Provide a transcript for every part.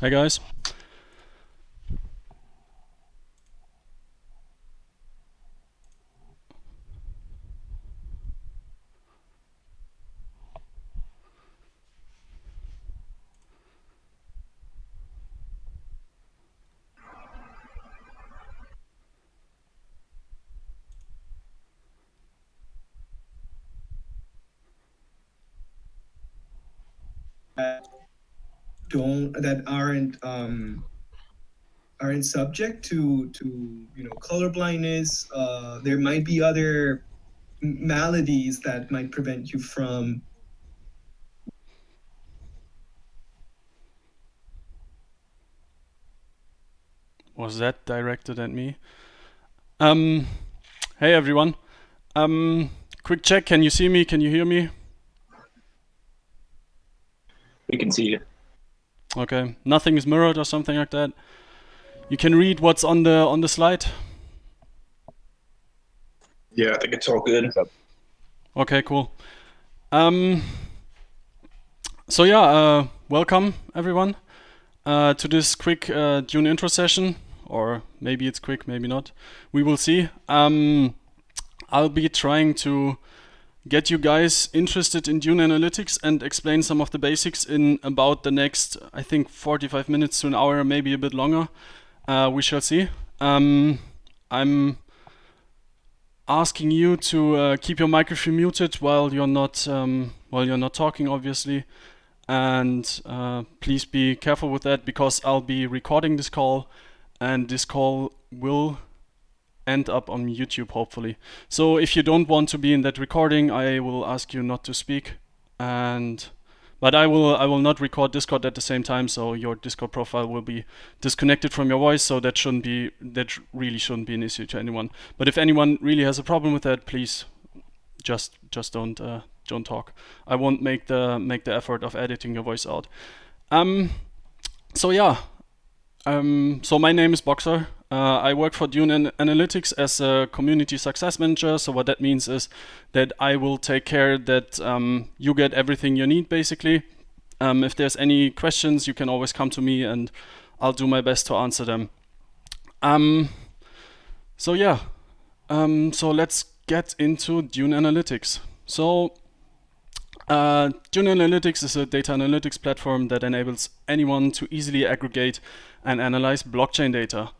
Hi guys. That aren't subject to color blindness. There might be other maladies that might prevent you from. Was that directed at me? Um, hey everyone. Quick check. Can you see me? Can you hear me? We can see you. Okay. Nothing is mirrored or something like that. You can read what's on the slide. Yeah, I think it's all good. Okay, cool. Um, so yeah, welcome everyone to this quick Dune intro session, or maybe it's quick, maybe not. We will see. I'll be trying to get you guys interested in Dune Analytics and explain some of the basics in about the next, I think, 45 minutes to an hour, maybe a bit longer. We shall see. I'm asking you to keep your microphone muted while you're not talking, obviously, and please be careful with that because I'll be recording this call, and this call will end up on YouTube, hopefully. So if you don't want to be in that recording, I will ask you not to speak. But I will not record Discord at the same time, so your Discord profile will be disconnected from your voice. So that really shouldn't be an issue to anyone. But if anyone really has a problem with that, please just don't talk. I won't make the effort of editing your voice out. So yeah, so my name is Boxer. I work for Dune Analytics as a community success manager. So what that means is that I will take care that you get everything you need, basically. If there's any questions, you can always come to me, and I'll do my best to answer them. So yeah, so let's get into Dune Analytics. So Dune Analytics is a data analytics platform that enables anyone to easily aggregate and analyze blockchain data.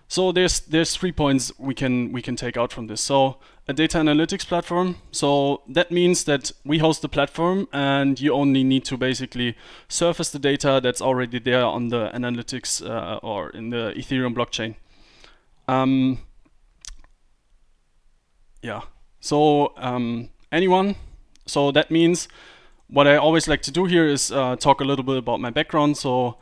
So there's 3 points we can take out from this. So a data analytics platform. So that means that we host the platform, and you only need to basically surface the data that's already there on the analytics or in the Ethereum blockchain. Yeah. So anyone. So that means what I always like to do here is talk a little bit about my background. So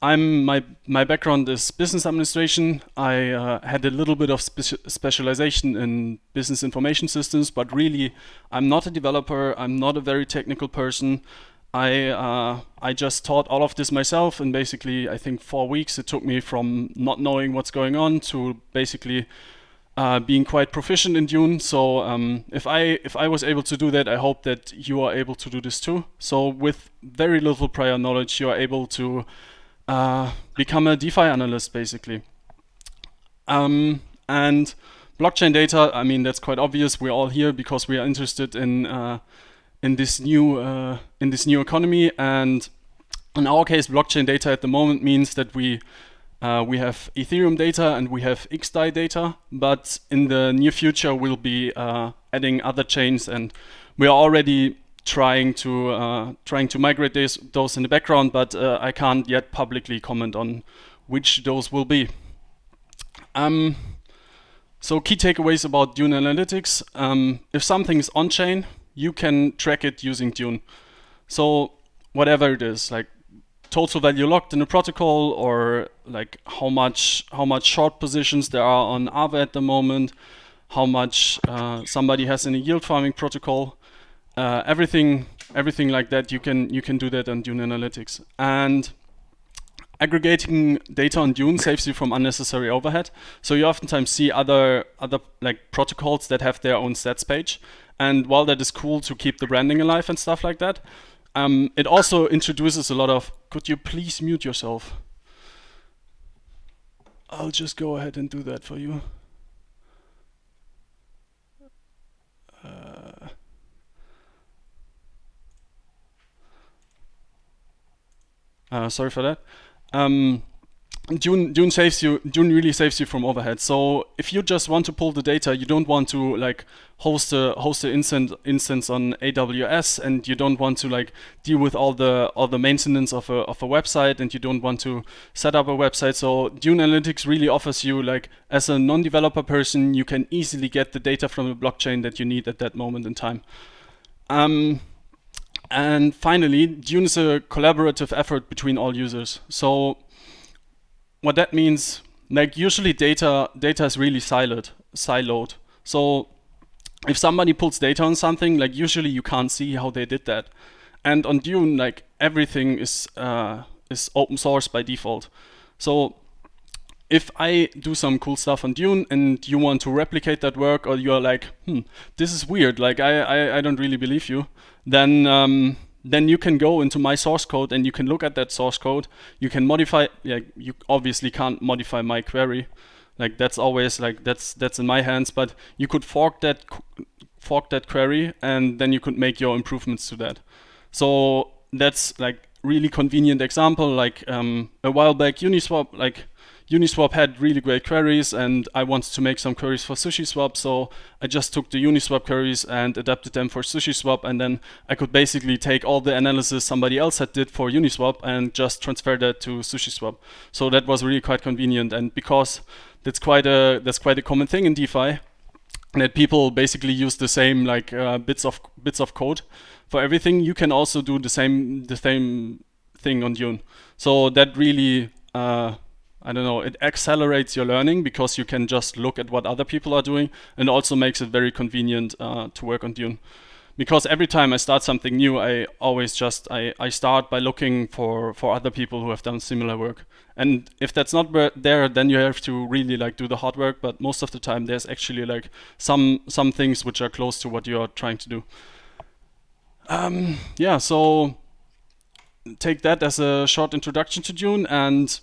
my background is business administration. I had a little bit of specialization in business information systems, but really I'm not a developer. I'm not a very technical person. I just taught all of this myself, and basically I think 4 weeks it took me from not knowing what's going on to basically being quite proficient in Dune. So if I was able to do that, I hope that you are able to do this too. So with very little prior knowledge, you are able to become a DeFi analyst, basically. And blockchain data, I mean, that's quite obvious. We're all here because we are interested in this new economy. And in our case, blockchain data at the moment means that we have Ethereum data and we have XDAI data, but in the near future we'll be adding other chains, and we are already trying to migrate those in the background, but I can't yet publicly comment on which those will be. So key takeaways about Dune Analytics. If something is on chain, you can track it using Dune. So whatever it is, like total value locked in a protocol, or like how much short positions there are on Aave at the moment, how much somebody has in a yield farming protocol, everything like that, you can do that on Dune Analytics. And aggregating data on Dune saves you from unnecessary overhead. So you oftentimes see other like protocols that have their own stats page, and while that is cool to keep the branding alive and stuff like that, it also introduces a lot of. Could you please mute yourself? I'll just go ahead and do that for you. Sorry for that. Um, Dune really saves you from overhead. So if you just want to pull the data, you don't want to like host a instance on AWS, and you don't want to like deal with all the maintenance of a website, and you don't want to set up a website. So Dune Analytics really offers you, like, as a non-developer person, you can easily get the data from the blockchain that you need at that moment in time. And finally, Dune is a collaborative effort between all users. So what that means, like, usually data is really siloed. So if somebody pulls data on something, like, usually you can't see how they did that. And on Dune, like, everything is open source by default. So if I do some cool stuff on Dune and you want to replicate that work, or you're like, this is weird, like, I don't really believe you, then you can go into my source code and you can look at that source code. You can modify. Yeah, you obviously can't modify my query. Like, that's always like that's in my hands. But you could fork that query, and then you could make your improvements to that. So that's like really convenient example. Like, a while back, Uniswap had really great queries, and I wanted to make some queries for SushiSwap, so I just took the Uniswap queries and adapted them for SushiSwap, and then I could basically take all the analysis somebody else had did for Uniswap and just transfer that to SushiSwap. So that was really quite convenient, and because that's quite a common thing in DeFi, that people basically use the same, like, bits of code for everything. You can also do the same thing on Dune. So that really, I don't know, it accelerates your learning because you can just look at what other people are doing, and also makes it very convenient to work on Dune. Because every time I start something new, I always just I start by looking for other people who have done similar work. And if that's not there, then you have to really, like, do the hard work. But most of the time, there's actually, like, some things which are close to what you're trying to do. Yeah, so take that as a short introduction to Dune. And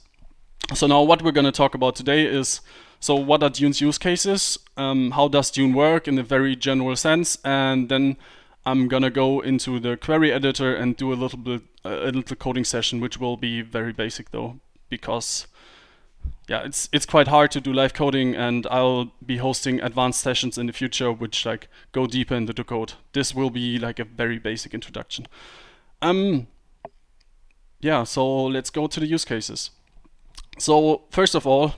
so now what we're going to talk about today is, so what are Dune's use cases? How does Dune work in a very general sense? And then I'm going to go into the query editor and do a little coding session, which will be very basic though, because yeah, it's quite hard to do live coding, and I'll be hosting advanced sessions in the future which, like, go deeper into the code. This will be like a very basic introduction. Yeah, so let's go to the use cases. So first of all,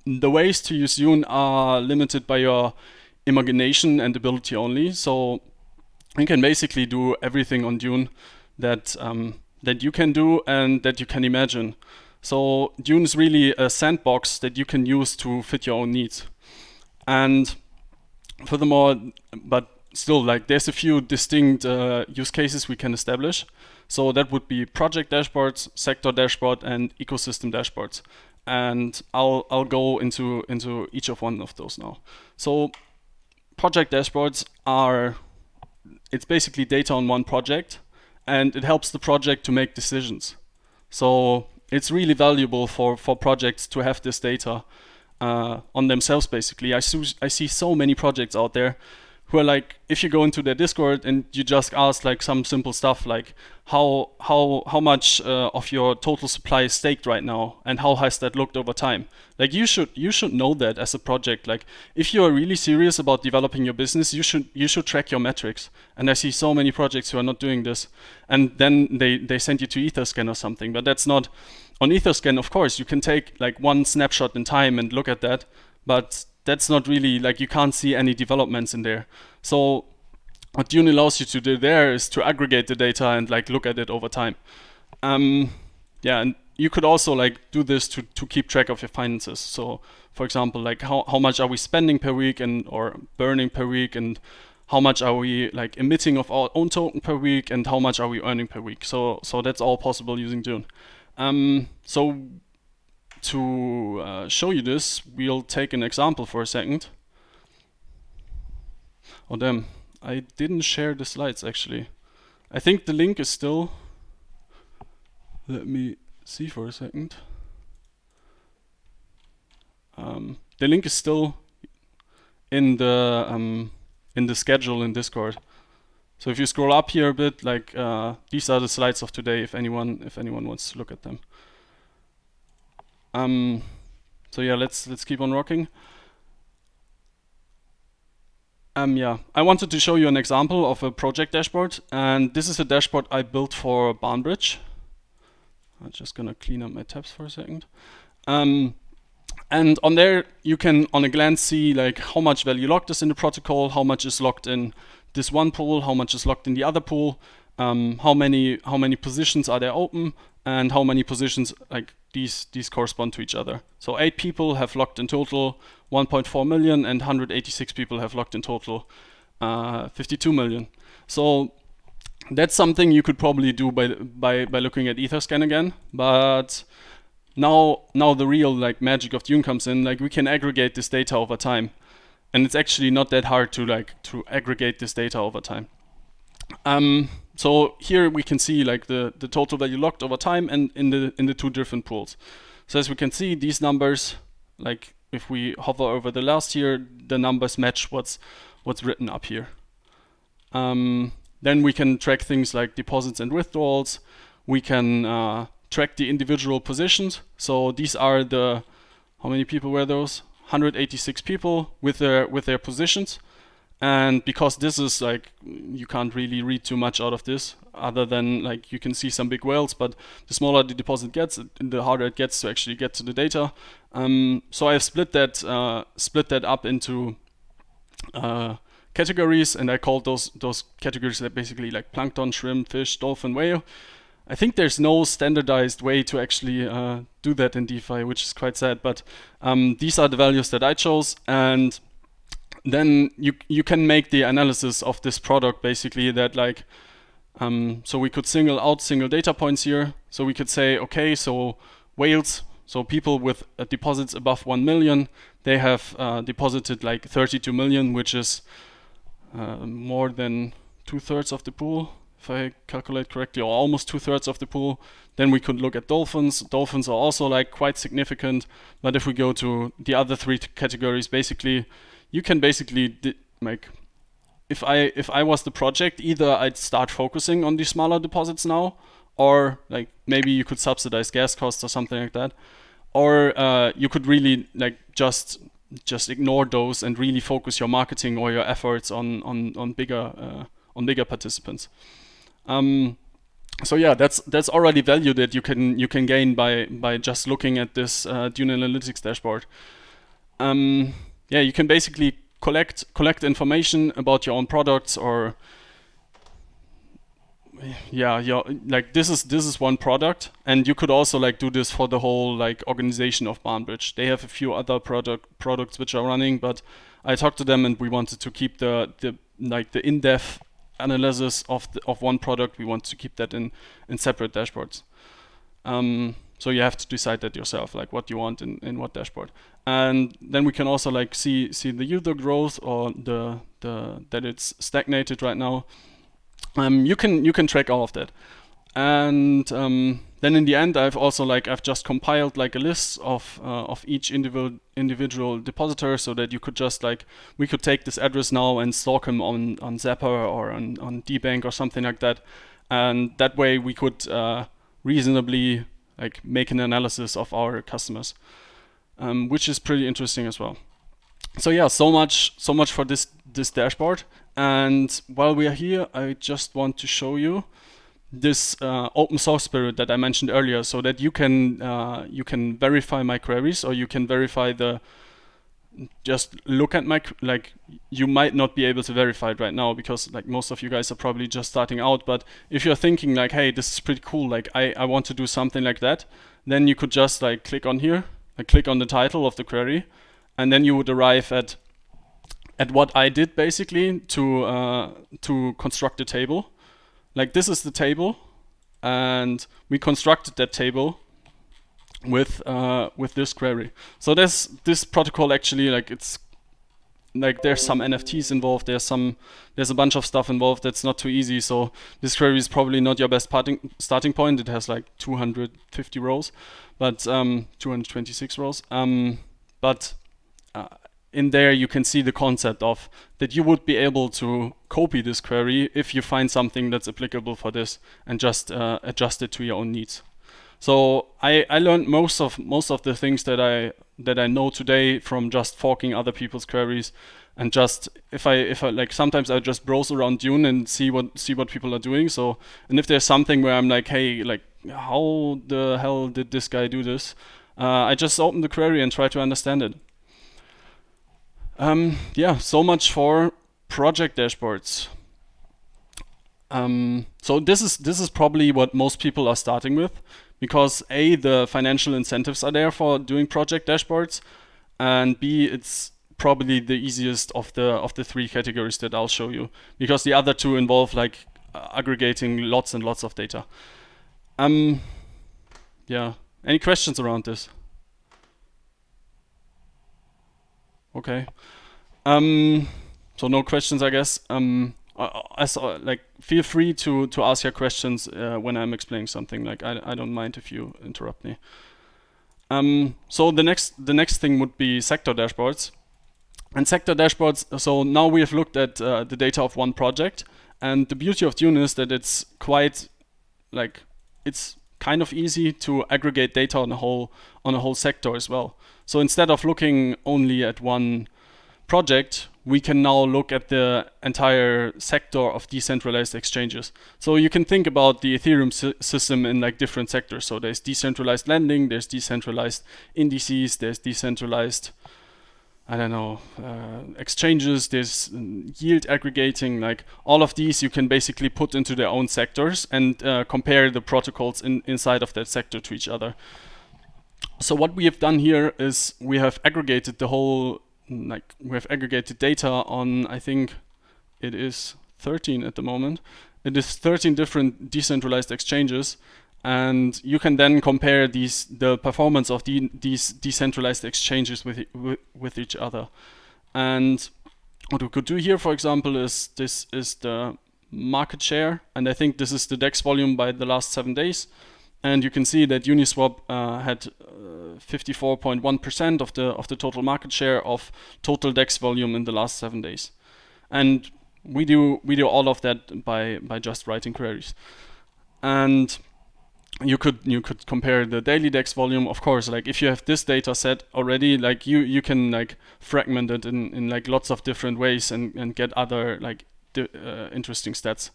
the ways to use Dune are limited by your imagination and ability only. So you can basically do everything on Dune that you can do and that you can imagine. So Dune is really a sandbox that you can use to fit your own needs. And furthermore, but still, like, there's a few distinct use cases we can establish. So that would be project dashboards, sector dashboard, and ecosystem dashboards. And I'll go into each of one of those now. So project dashboards it's basically data on one project, and it helps the project to make decisions. So it's really valuable for projects to have this data on themselves, basically. I see so many projects out there who are like, if you go into their Discord and you just ask, like, some simple stuff like how much of your total supply is staked right now, and how has that looked over time. Like, you should know that as a project. Like, if you are really serious about developing your business, you should track your metrics. And I see so many projects who are not doing this, and then they send you to Etherscan or something. But that's not on Etherscan. Of course, you can take, like, one snapshot in time and look at that, but that's not really, like, you can't see any developments in there. So what Dune allows you to do there is to aggregate the data and, like, look at it over time. Yeah, and you could also, like, do this to keep track of your finances. So for example, like, how much are we spending per week or burning per week, and how much are we, like, emitting of our own token per week, and how much are we earning per week. So that's all possible using Dune. So to show you this, we'll take an example for a second. Oh damn, I didn't share the slides actually. I think the link is still... Let me see for a second. the link is still in the schedule in Discord. So if you scroll up here a bit, like these are the slides of today. If anyone wants to look at them. So yeah, let's keep on rocking. Yeah, I wanted to show you an example of a project dashboard, and this is a dashboard I built for Barnbridge. I'm just gonna clean up my tabs for a second. And on there, you can, on a glance, see like how much value locked is in the protocol, how much is locked in this one pool, how much is locked in the other pool, how many positions are there open, and how many positions like these correspond to each other. So 8 people have locked in total 1.4 million, and 186 people have locked in total 52 million. So that's something you could probably do by looking at Etherscan again, but now the real like magic of Dune comes in. Like we can aggregate this data over time, and it's actually not that hard to aggregate this data over time. So here we can see like the total value locked over time and in the 2 different pools. So as we can see, these numbers, like if we hover over the last year, the numbers match what's written up here. Then we can track things like deposits and withdrawals. We can track the individual positions. So these are how many people were those? 186 people with their positions. And because this is like, you can't really read too much out of this other than like you can see some big whales, but the smaller the deposit gets, the harder it gets to actually get to the data. So I've split that up into categories, and I called those categories that basically like plankton, shrimp, fish, dolphin, whale. I think there's no standardized way to actually do that in DeFi, which is quite sad, but these are the values that I chose, and then you can make the analysis of this product basically that like, so we could single out single data points here. So we could say, okay, so whales, so people with deposits above 1 million, they have deposited like 32 million, which is more than 2/3 of the pool, if I calculate correctly, or almost 2/3 of the pool. Then we could look at dolphins. Dolphins are also like quite significant, but if we go to the other 3 categories, basically, you can basically like, if I was the project, either I'd start focusing on these smaller deposits now, or like maybe you could subsidize gas costs or something like that, or you could really like just ignore those and really focus your marketing or your efforts on bigger participants. So yeah, that's already value that you can gain by just looking at this Dune Analytics dashboard. Yeah, you can basically collect information about your own products, or like this is one product, and you could also like do this for the whole like organization of Barnbridge. They have a few other products which are running, but I talked to them and we wanted to keep the in-depth analysis of one product. We want to keep that in separate dashboards. So you have to decide that yourself, like what you want in what dashboard. And then we can also like see the user growth, or the that it's stagnated right now. You can track all of that. And then in the end, I've just compiled like a list of each individual depositor, so that you could just like, we could take this address now and stalk him on Zapper or on DBank or something like that. And that way we could reasonably like make an analysis of our customers, which is pretty interesting as well. So yeah, so much for this dashboard. And while we are here, I just want to show you this open source spirit that I mentioned earlier, so that you can verify my queries, or you can verify just look at my, like, you might not be able to verify it right now because like most of you guys are probably just starting out, but if you're thinking like, hey, this is pretty cool, like I want to do something like that, then you could just like click on here, like click on the title of the query, and then you would arrive at what I did basically to construct a table. Like this is the table, and we constructed that table with this query. So this protocol actually, like, it's like there's some NFTs involved, there's a bunch of stuff involved that's not too easy. So this query is probably not your best starting point. It has like 250 rows, but 226 rows. But in there you can see the concept of that you would be able to copy this query if you find something that's applicable for this and just adjust it to your own needs. So I learned most of the things that I know today from just forking other people's queries, and just if I like, sometimes I just browse around Dune and see what people are doing. So, and if there's something where I'm like, hey, like, how the hell did this guy do this? I just open the query and try to understand it. Yeah, so much for project dashboards. So this is probably what most people are starting with, because A, the financial incentives are there for doing project dashboards, and B, it's probably the easiest of the three categories that I'll show you, because the other two involve like aggregating lots and lots of data. Yeah. Any questions around this? Okay. So no questions, I guess. Like, feel free to ask your questions when I'm explaining something. Like, I don't mind if you interrupt me. So the next thing would be sector dashboards. And sector dashboards, so now we have looked at the data of one project, and the beauty of Dune is that it's quite, like, it's kind of easy to aggregate data on a whole sector as well. So instead of looking only at one project, we can now look at the entire sector of decentralized exchanges. So you can think about the Ethereum system in like different sectors. So there's decentralized lending, there's decentralized indices, there's decentralized, I don't know, exchanges, there's yield aggregating. Like, all of these you can basically put into their own sectors and compare the protocols inside of that sector to each other. So what we have done here is we have aggregated the whole, like, we have aggregated data on, I think it is 13 at the moment. It is 13 different decentralized exchanges, and you can then compare the performance of these decentralized exchanges with each other. And what we could do here, for example, is this is the market share, and I think this is the DEX volume by the last 7 days. And you can see that Uniswap had 54.1% of the total market share of total DEX volume in the last 7 days. And we do all of that by just writing queries. And you could compare the daily DEX volume. Of course, like, if you have this data set already, like, you can like fragment it in like lots of different ways and get other like interesting stats.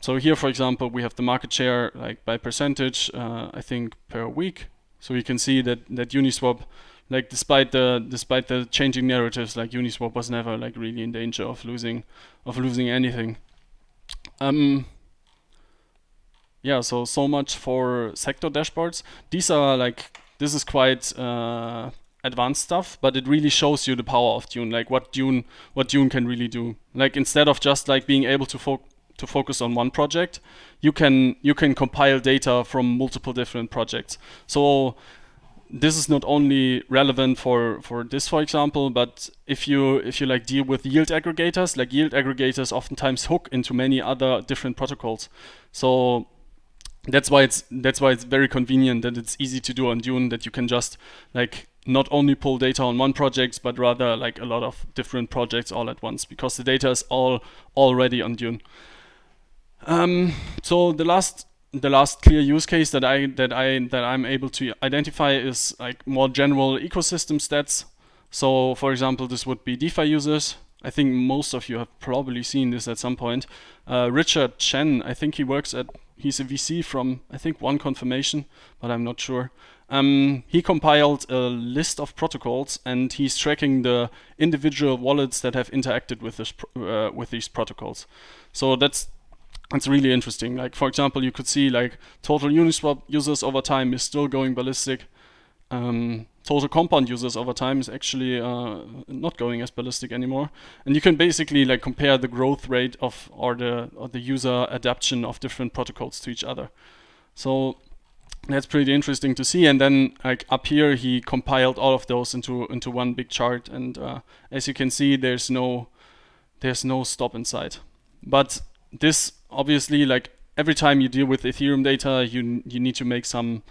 So here, for example, we have the market share like by percentage, I think per week. So you can see that Uniswap, like, despite the changing narratives, like, Uniswap was never like really in danger of losing anything. Yeah, so much for sector dashboards. This is quite advanced stuff, but it really shows you the power of Dune, like what Dune can really do. Like, instead of just like being able to focus on one project, you can compile data from multiple different projects. So this is not only relevant for this, for example, but if you like deal with yield aggregators, like, yield aggregators oftentimes hook into many other different protocols. So that's why it's very convenient that it's easy to do on Dune, that you can just like not only pull data on one project, but rather like a lot of different projects all at once, because the data is all already on Dune. So the last clear use case that I'm able to identify is like more general ecosystem stats. So, for example, this would be DeFi users. I think most of you have probably seen this at some point. Richard Chen, I think he's a VC from, I think, One Confirmation, but I'm not sure. He compiled a list of protocols, and he's tracking the individual wallets that have interacted with these protocols. So that's really interesting. Like, for example, you could see like total Uniswap users over time is still going ballistic. Total Compound users over time is actually not going as ballistic anymore. And you can basically like compare the growth rate or the user adaptation of different protocols to each other. So that's pretty interesting to see. And then like up here, he compiled all of those into one big chart. And as you can see, there's no stop in sight. But this, obviously, like, every time you deal with Ethereum data, you need to make some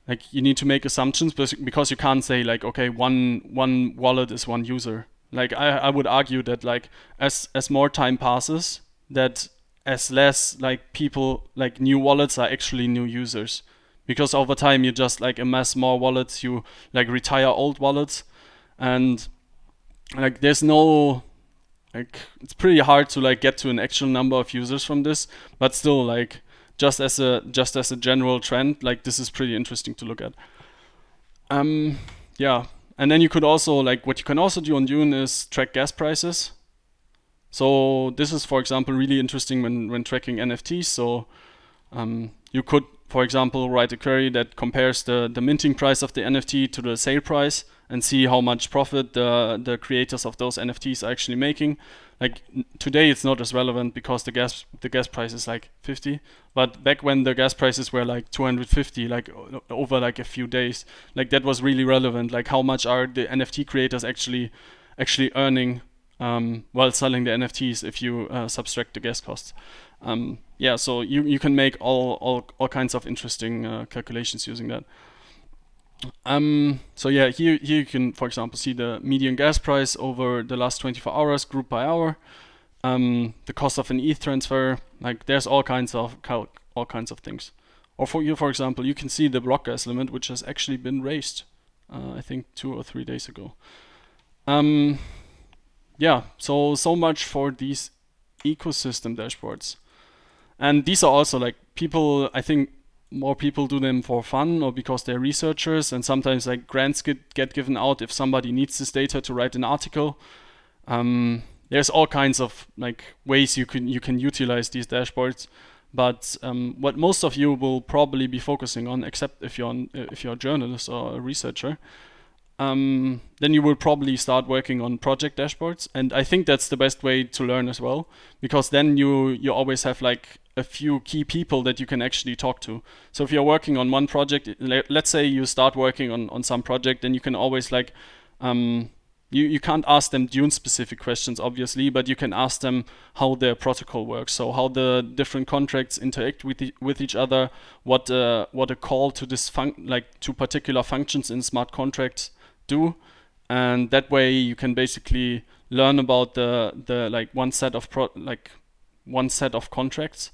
like you need to make assumptions because you can't say like, okay, one wallet is one user. Like I would argue that like as more time passes, that as less like people like new wallets are actually new users, because over time you just like amass more wallets, you like retire old wallets, and like there's no like it's pretty hard to like get to an actual number of users from this, but still like just as a general trend, like this is pretty interesting to look at. Yeah, and then you could also like what you can also do on Dune is track gas prices. So this is, for example, really interesting when tracking NFTs. So you could, for example, write a query that compares the minting price of the NFT to the sale price and see how much profit the creators of those NFTs are actually making. Like today, it's not as relevant because the gas price is like 50. But back when the gas prices were like 250, like over like a few days, like that was really relevant. Like how much are the NFT creators actually earning while selling the NFTs if you subtract the gas costs. Yeah, so you can make all kinds of interesting calculations using that. So yeah, here you can, for example, see the median gas price over the last 24 hours, group by hour. The cost of an ETH transfer. Like there's all kinds of things. Or for example, you can see the block gas limit, which has actually been raised, I think 2 or 3 days ago. Yeah, so much for these ecosystem dashboards. And these are also like people, I think more people do them for fun or because they're researchers, and sometimes like grants get given out if somebody needs this data to write an article. There's all kinds of like ways you can utilize these dashboards, but what most of you will probably be focusing on, except if you're a journalist or a researcher, then you will probably start working on project dashboards. And I think that's the best way to learn as well, because then you always have like a few key people that you can actually talk to. So if you're working on one project, let's say you start working on some project, then you can always like, you can't ask them Dune specific questions obviously, but you can ask them how their protocol works. So how the different contracts interact with each other, what a call to this to particular functions in smart contracts do, and that way you can basically learn about the like one set of contracts.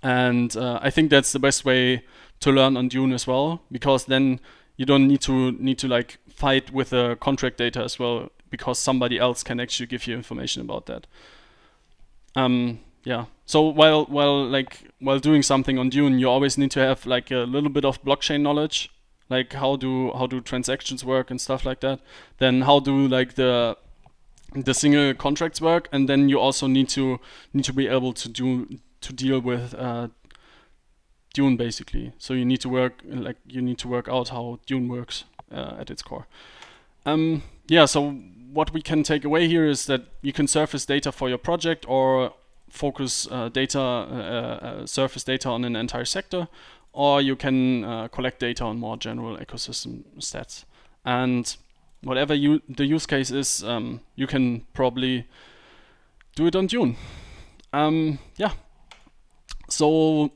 And I think that's the best way to learn on Dune as well, because then you don't need to like fight with the contract data as well, because somebody else can actually give you information about that. Yeah. So while doing something on Dune, you always need to have like a little bit of blockchain knowledge, like how do transactions work and stuff like that. Then how do like the single contracts work, and then you also need to be able to deal with Dune basically. So you need to work out how Dune works at its core. Yeah. So what we can take away here is that you can surface data for your project or focus surface data on an entire sector, or you can collect data on more general ecosystem stats. And whatever the use case is, you can probably do it on Dune. Yeah. So,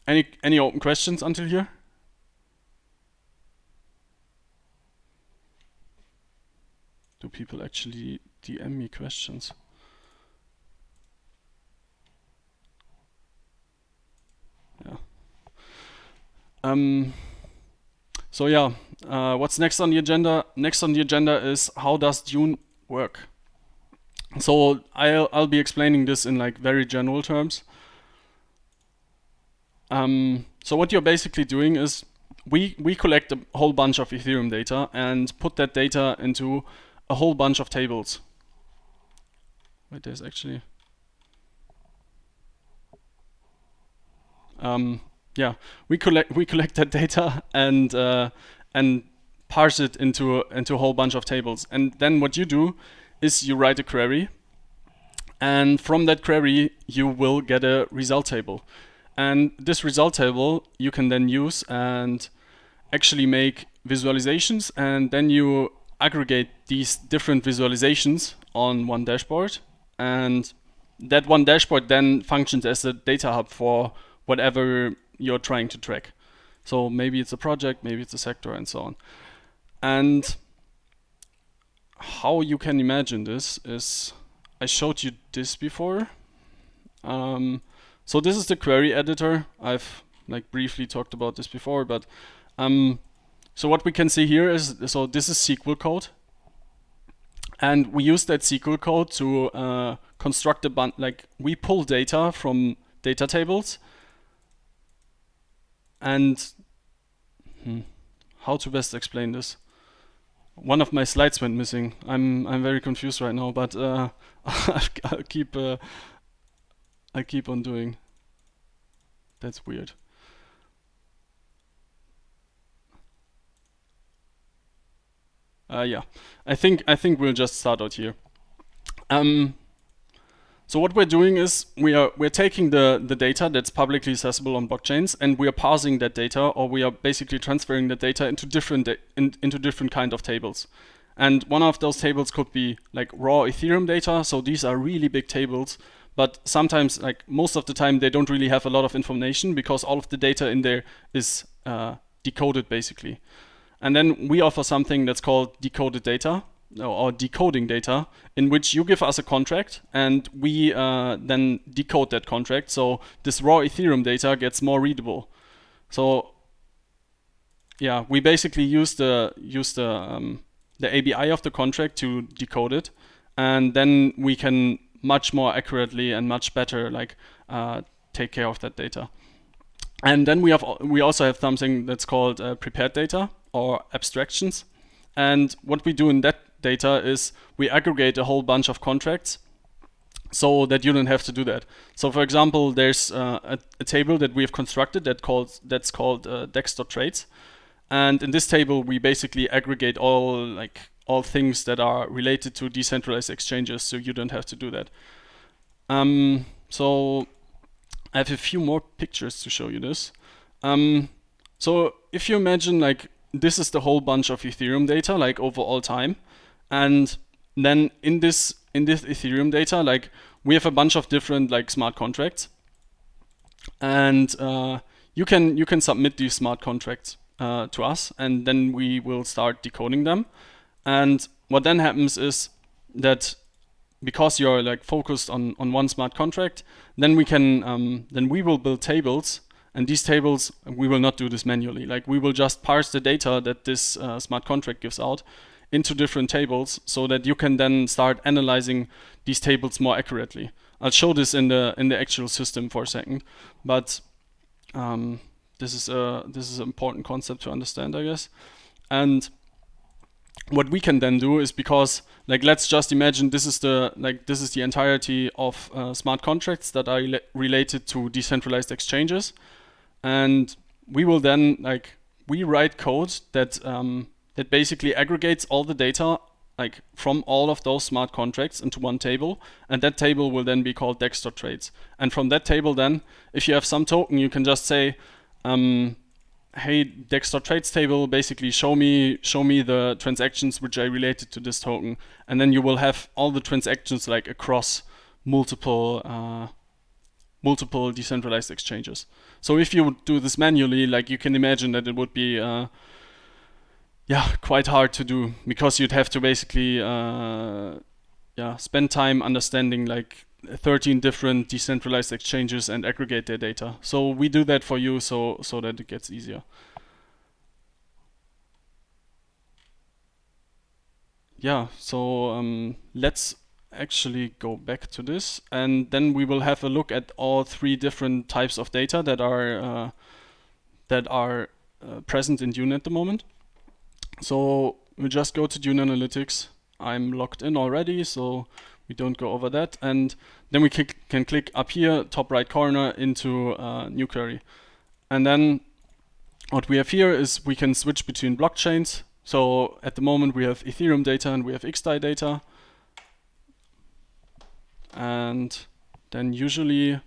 any open questions until here? Do people actually DM me questions? Yeah. So yeah, what's next on the agenda? Next on the agenda is how does Dune work? So I'll be explaining this in like very general terms. So what you're basically doing is we collect a whole bunch of Ethereum data and put that data into a whole bunch of tables. Wait, there's actually yeah, we collect that data and parse it into a whole bunch of tables. And then what you do is you write a query, and from that query you will get a result table. And this result table you can then use and actually make visualizations, and then you aggregate these different visualizations on one dashboard, and that one dashboard then functions as a data hub for whatever you're trying to track. So maybe it's a project, maybe it's a sector, and so on. And how you can imagine this is, I showed you this before. So this is the query editor. I've like briefly talked about this before, but so what we can see here is, so this is SQL code, and we use that SQL code to construct a bunch. Like we pull data from data tables, and how to best explain this? One of my slides went missing. I'm very confused right now, but I'll keep on doing. That's weird. Yeah, I think we'll just start out here. So what we're doing is we're taking the data that's publicly accessible on blockchains, and we are parsing that data, or we are basically transferring the data into different kind of tables. And one of those tables could be like raw Ethereum data. So these are really big tables, but sometimes, like most of the time, they don't really have a lot of information because all of the data in there is decoded basically. And then we offer something that's called decoded data, or decoding data, in which you give us a contract and we then decode that contract. So this raw Ethereum data gets more readable. So yeah, we basically use the ABI of the contract to decode it, and then we can much more accurately and much better take care of that data. And then we also have something that's called prepared data or abstractions. And what we do in that data is we aggregate a whole bunch of contracts so that you don't have to do that. So for example, there's a table that we have constructed that's called dex.trades. And in this table, we basically aggregate all things that are related to decentralized exchanges, so you don't have to do that. So I have a few more pictures to show you this. So if you imagine this is the whole bunch of Ethereum data over all time, and then in this Ethereum data, we have a bunch of different smart contracts, and you can submit these smart contracts to us, and then we will start decoding them. And what then happens is that because you're focused on one smart contract, then we will build tables, and these tables, we will not do this manually. We will just parse the data that this smart contract gives out into different tables, so that you can then start analyzing these tables more accurately. I'll show this in the actual system for a second, but this is an important concept to understand, I guess. And what we can then do is, because let's just imagine this is the entirety of smart contracts that are related to decentralized exchanges, and we will then we write code that that basically aggregates all the data from all of those smart contracts into one table, and that table will then be called dex.trades. And from that table, then if you have some token, you can just say, hey, dex.trades table, basically show me the transactions which are related to this token, and then you will have all the transactions across multiple decentralized exchanges. So if you would do this manually, you can imagine that it would be quite hard to do, because you'd have to basically spend time understanding 13 different decentralized exchanges and aggregate their data. So we do that for you so that it gets easier. Yeah, so let's actually go back to this, and then we will have a look at all three different types of data that are present in Dune at the moment. So we'll just go to Dune Analytics. I'm logged in already, so we don't go over that. And then we can click up here, top right corner, into new query. And then what we have here is we can switch between blockchains. So at the moment we have Ethereum data and we have XDAI data. And then usually,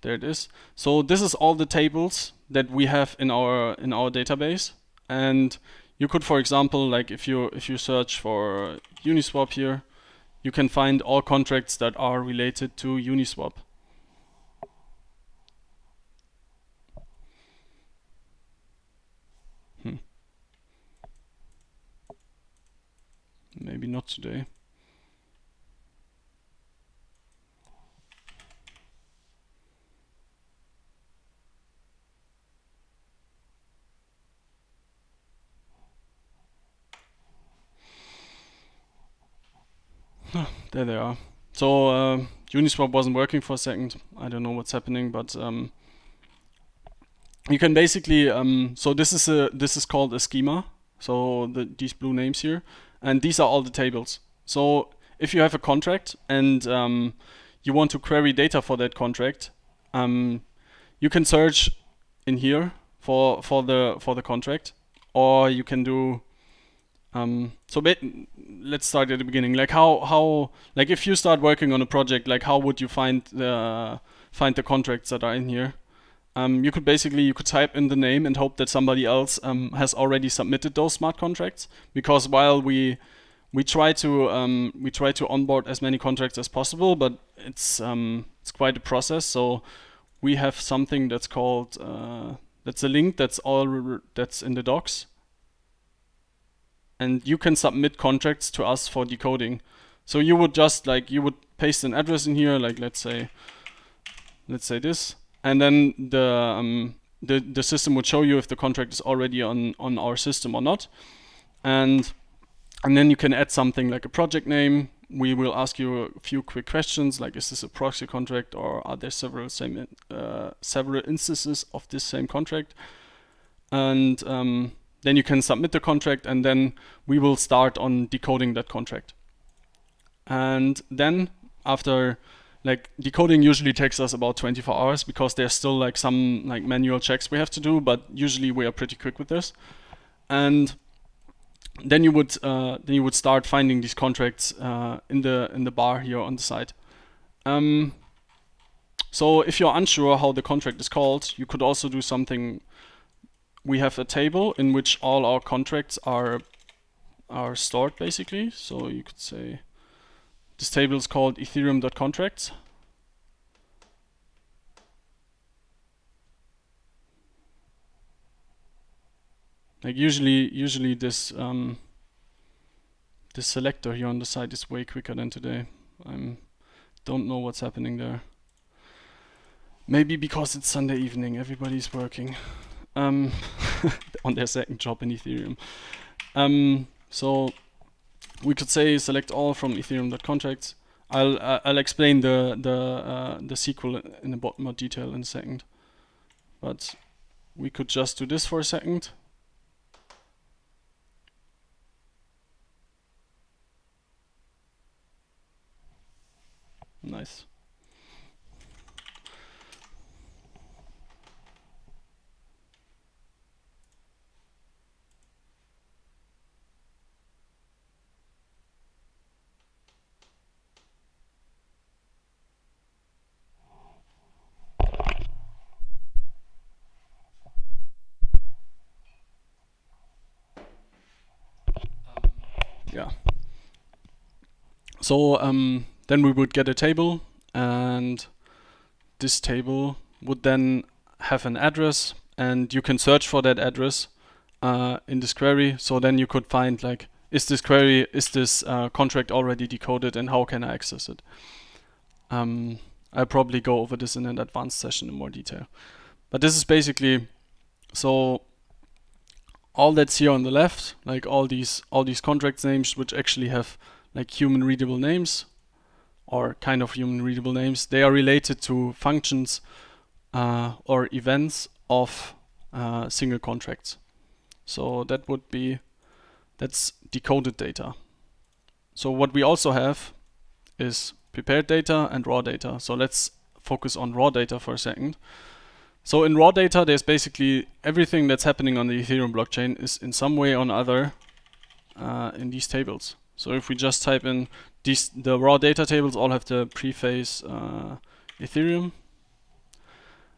there it is. So this is all the tables that we have in our database. And you could, for example, if you search for Uniswap here, you can find all contracts that are related to Uniswap. maybe not today. There they are. So Uniswap wasn't working for a second. I don't know what's happening, but you can basically so this is called a schema. So these blue names here, and these are all the tables. So if you have a contract and you want to query data for that contract, you can search in here for the contract, or you can do let's start at the beginning. Like how like if you start working on a project, like how would you find the contracts that are in here? You could type in the name and hope that somebody else has already submitted those smart contracts. Because while we try to onboard as many contracts as possible, but it's quite a process. So we have something that's called that's a link that's in the docs, and you can submit contracts to us for decoding. So you would just you would paste an address in here, like let's say this, and then the system would show you if the contract is already on our system or not, and then you can add something like a project name. We will ask you a few quick questions, like is this a proxy contract, or are there several instances of this same contract, and then you can submit the contract, and then we will start on decoding that contract. And then after decoding usually takes us about 24 hours, because there's still some manual checks we have to do, but usually we are pretty quick with this. And then you would start finding these contracts in the bar here on the side. So if you're unsure how the contract is called, you could also do something. We have a table in which all our contracts are stored, basically. So you could say this table is called ethereum.contracts. Usually this this selector here on the side is way quicker than today. I don't know what's happening there. Maybe because it's Sunday evening, everybody's working on their second job in Ethereum. So we could say select all from ethereum.contracts. I'll explain the SQL in a bit more detail in a second. But we could just do this for a second. Nice. Yeah. So then we would get a table, and this table would then have an address, and you can search for that address in this query. So then you could find is this contract already decoded, and how can I access it? I'll probably go over this in an advanced session in more detail. But this is basically, so all that's here on the left, all these contract names, which actually have human readable names, or kind of human readable names, they are related to functions or events of single contracts. So that's decoded data. So what we also have is prepared data and raw data. So let's focus on raw data for a second. So in raw data, there's basically everything that's happening on the Ethereum blockchain is in some way or another in these tables. So if we just type in the raw data tables all have the preface Ethereum,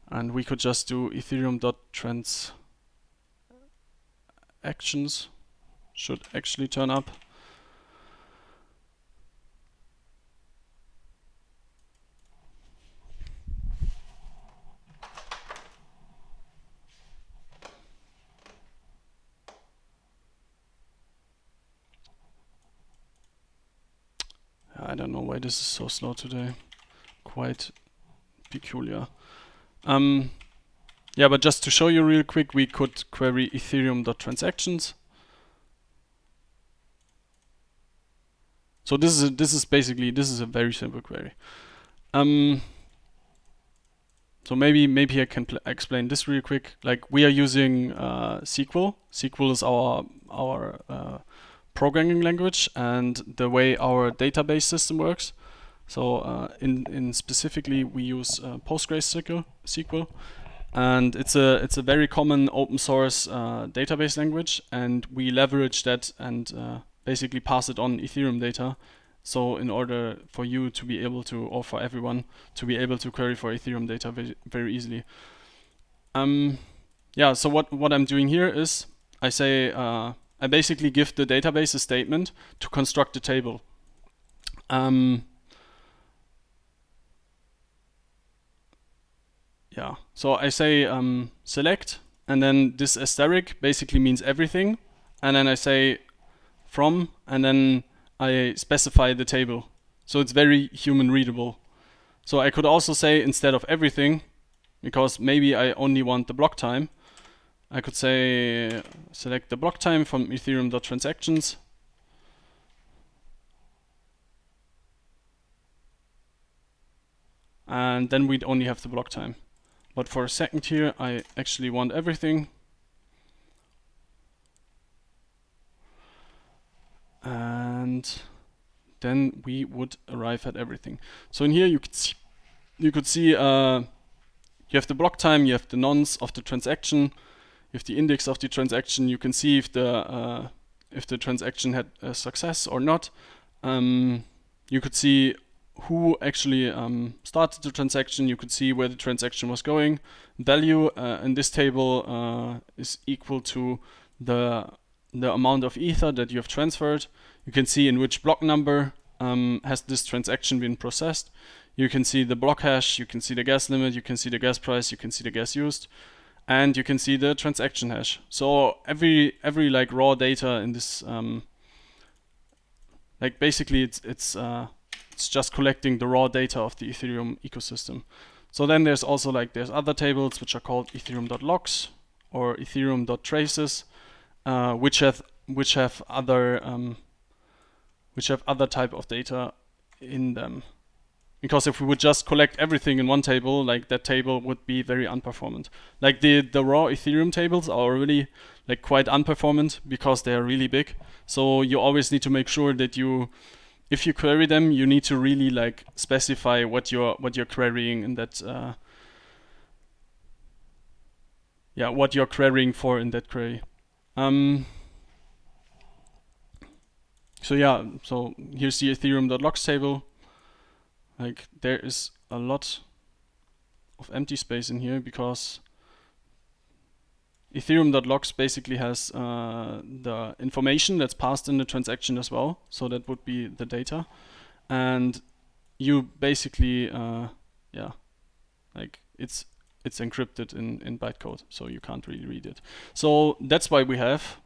and we could just do ethereum.transactions should actually turn up. don't know why this is so slow today. Quite peculiar. Yeah, but just to show you real quick, we could query ethereum.transactions. So this is a very simple query. So maybe I can explain this real quick. Like, we are using SQL. SQL is our programming language and the way our database system works. So in specifically we use PostgreSQL, and it's a very common open source database language, and we leverage that and basically pass it on Ethereum data. So in order for you to be able to, or for everyone to be able to query for Ethereum data very easily. Yeah, so what I'm doing here is I say I basically give the database a statement to construct a table. Yeah, so I say select, and then this asterisk basically means everything, and then I say from, and then I specify the table. So it's very human readable. So I could also say, instead of everything, because maybe I only want the block time, I could say select the block time from ethereum.transactions. And then we'd only have the block time. But for a second here, I actually want everything. And then we would arrive at everything. So in here you could see you have the block time, you have the nonce of the transaction, you have the index of the transaction. You can see if the transaction had a success or not. You could see who actually started the transaction. You could see where the transaction was going. Value in this table is equal to the amount of ether that you have transferred. You can see in which block number has this transaction been processed. You can see the block hash, you can see the gas limit, you can see the gas price, you can see the gas used, and you can see the transaction hash. So every like raw data in this like basically it's just collecting the raw data of the Ethereum ecosystem. So then there's also there's other tables which are called ethereum.logs or ethereum.traces, which have other type of data in them. Because if we would just collect everything in one table, that table would be very unperformant. Like the raw Ethereum tables are already quite unperformant because they are really big. So you always need to make sure that if you query them, you need to really specify what you're querying in that what you're querying for in that query. So here's the ethereum.logs table. There is a lot of empty space in here because ethereum.logs basically has the information that's passed in the transaction as well. So that would be the data. And you basically, it's encrypted in bytecode, so you can't really read it. So that's why we have,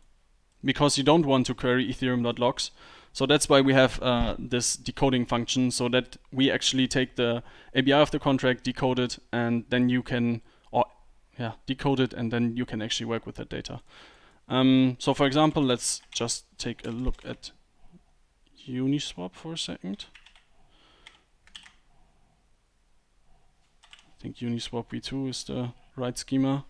because you don't want to query ethereum.logs, so that's why we have this decoding function, so that we actually take the API of the contract, decode it, and then you can, decode it, and then you can actually work with that data. So for example, let's just take a look at Uniswap for a second. I think Uniswap v2 is the right schema.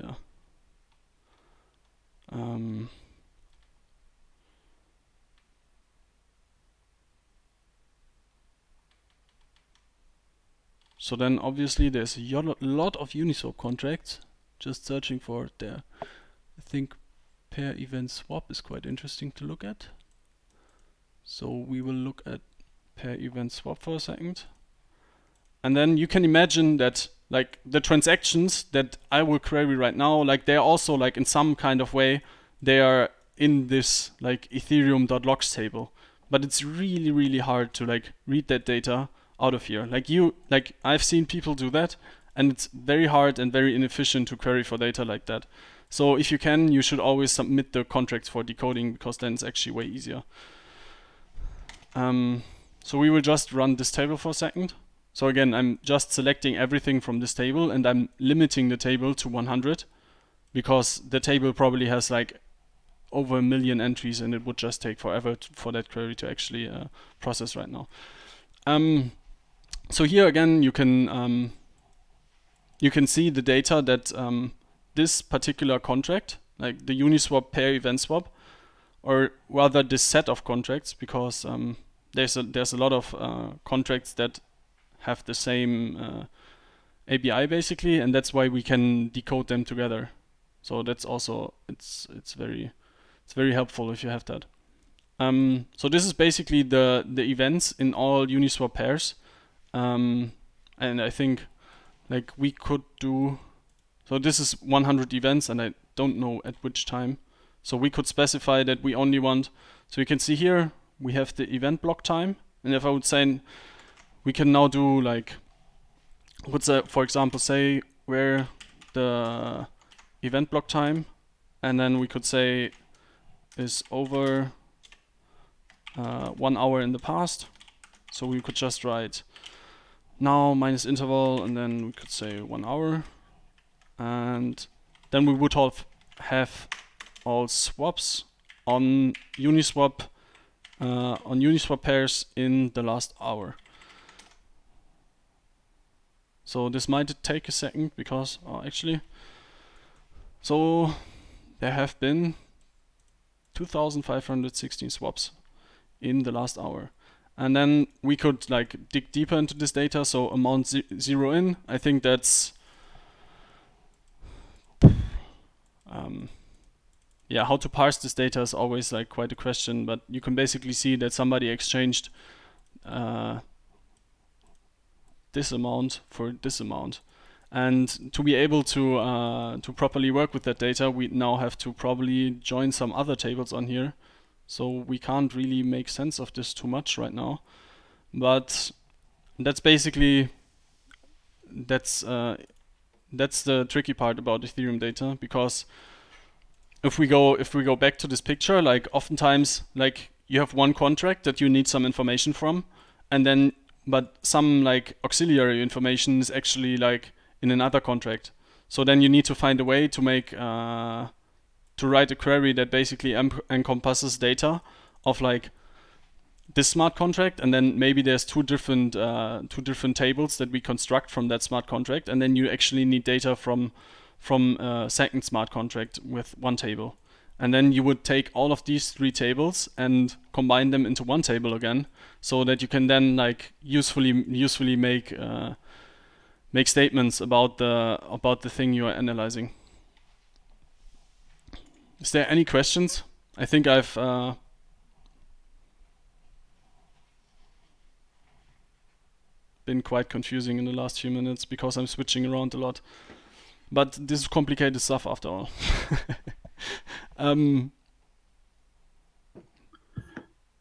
Yeah. So then obviously there's a lot of Uniswap contracts. Just searching for there. I think pair event swap is quite interesting to look at. So we will look at pair event swap for a second. And then you can imagine that the transactions that I will query right now, they're also in some kind of way, they are in this ethereum.logs table. But it's really, really hard to read that data out of here. I've seen people do that, and it's very hard and very inefficient to query for data like that. So if you can, you should always submit the contracts for decoding, because then it's actually way easier. So we will just run this table for a second. So again, I'm just selecting everything from this table, and I'm limiting the table to 100, because the table probably has like over 1 million entries, and it would just take forever for that query to actually process right now. So here again, you can see the data that this particular contract, like the Uniswap pair event swap, or rather this set of contracts, because there's a lot of contracts that have the same API basically, and that's why we can decode them together. So that's also it's very helpful if you have that. So this is basically the events in all Uniswap pairs, and I think like we could do. So this is 100 events, and I don't know at which time. So we could specify that we only want. So you can see here we have the event block time, and if I would say we can now do like, for example, say where the event block time, and then we could say is over 1 hour in the past. So we could just write now minus interval, and then we could say 1 hour, and then we would have all swaps on Uniswap pairs in the last hour. So this might take a second because actually, so there have been 2,516 swaps in the last hour. And then we could like dig deeper into this data. So amount 0 in, I think that's yeah, how to parse this data is always like quite a question, but you can basically see that somebody exchanged this amount for this amount. And to be able to properly work with that data, we now have to probably join some other tables on here. So we can't really make sense of this too much right now. But that's basically that's the tricky part about Ethereum data, because if we go back to this picture, like oftentimes like you have one contract that you need some information from, and then but some like auxiliary information is actually like in another contract. So then you need to find a way to make to write a query that basically encompasses data of like this smart contract, and then maybe there's two different tables that we construct from that smart contract, and then you actually need data from a second smart contract with one table. And then you would take all of these 3 tables and combine them into one table again, so that you can then like usefully make statements about the thing you are analyzing. Is there any questions? I think I've been quite confusing in the last few minutes because I'm switching around a lot. But this is complicated stuff after all.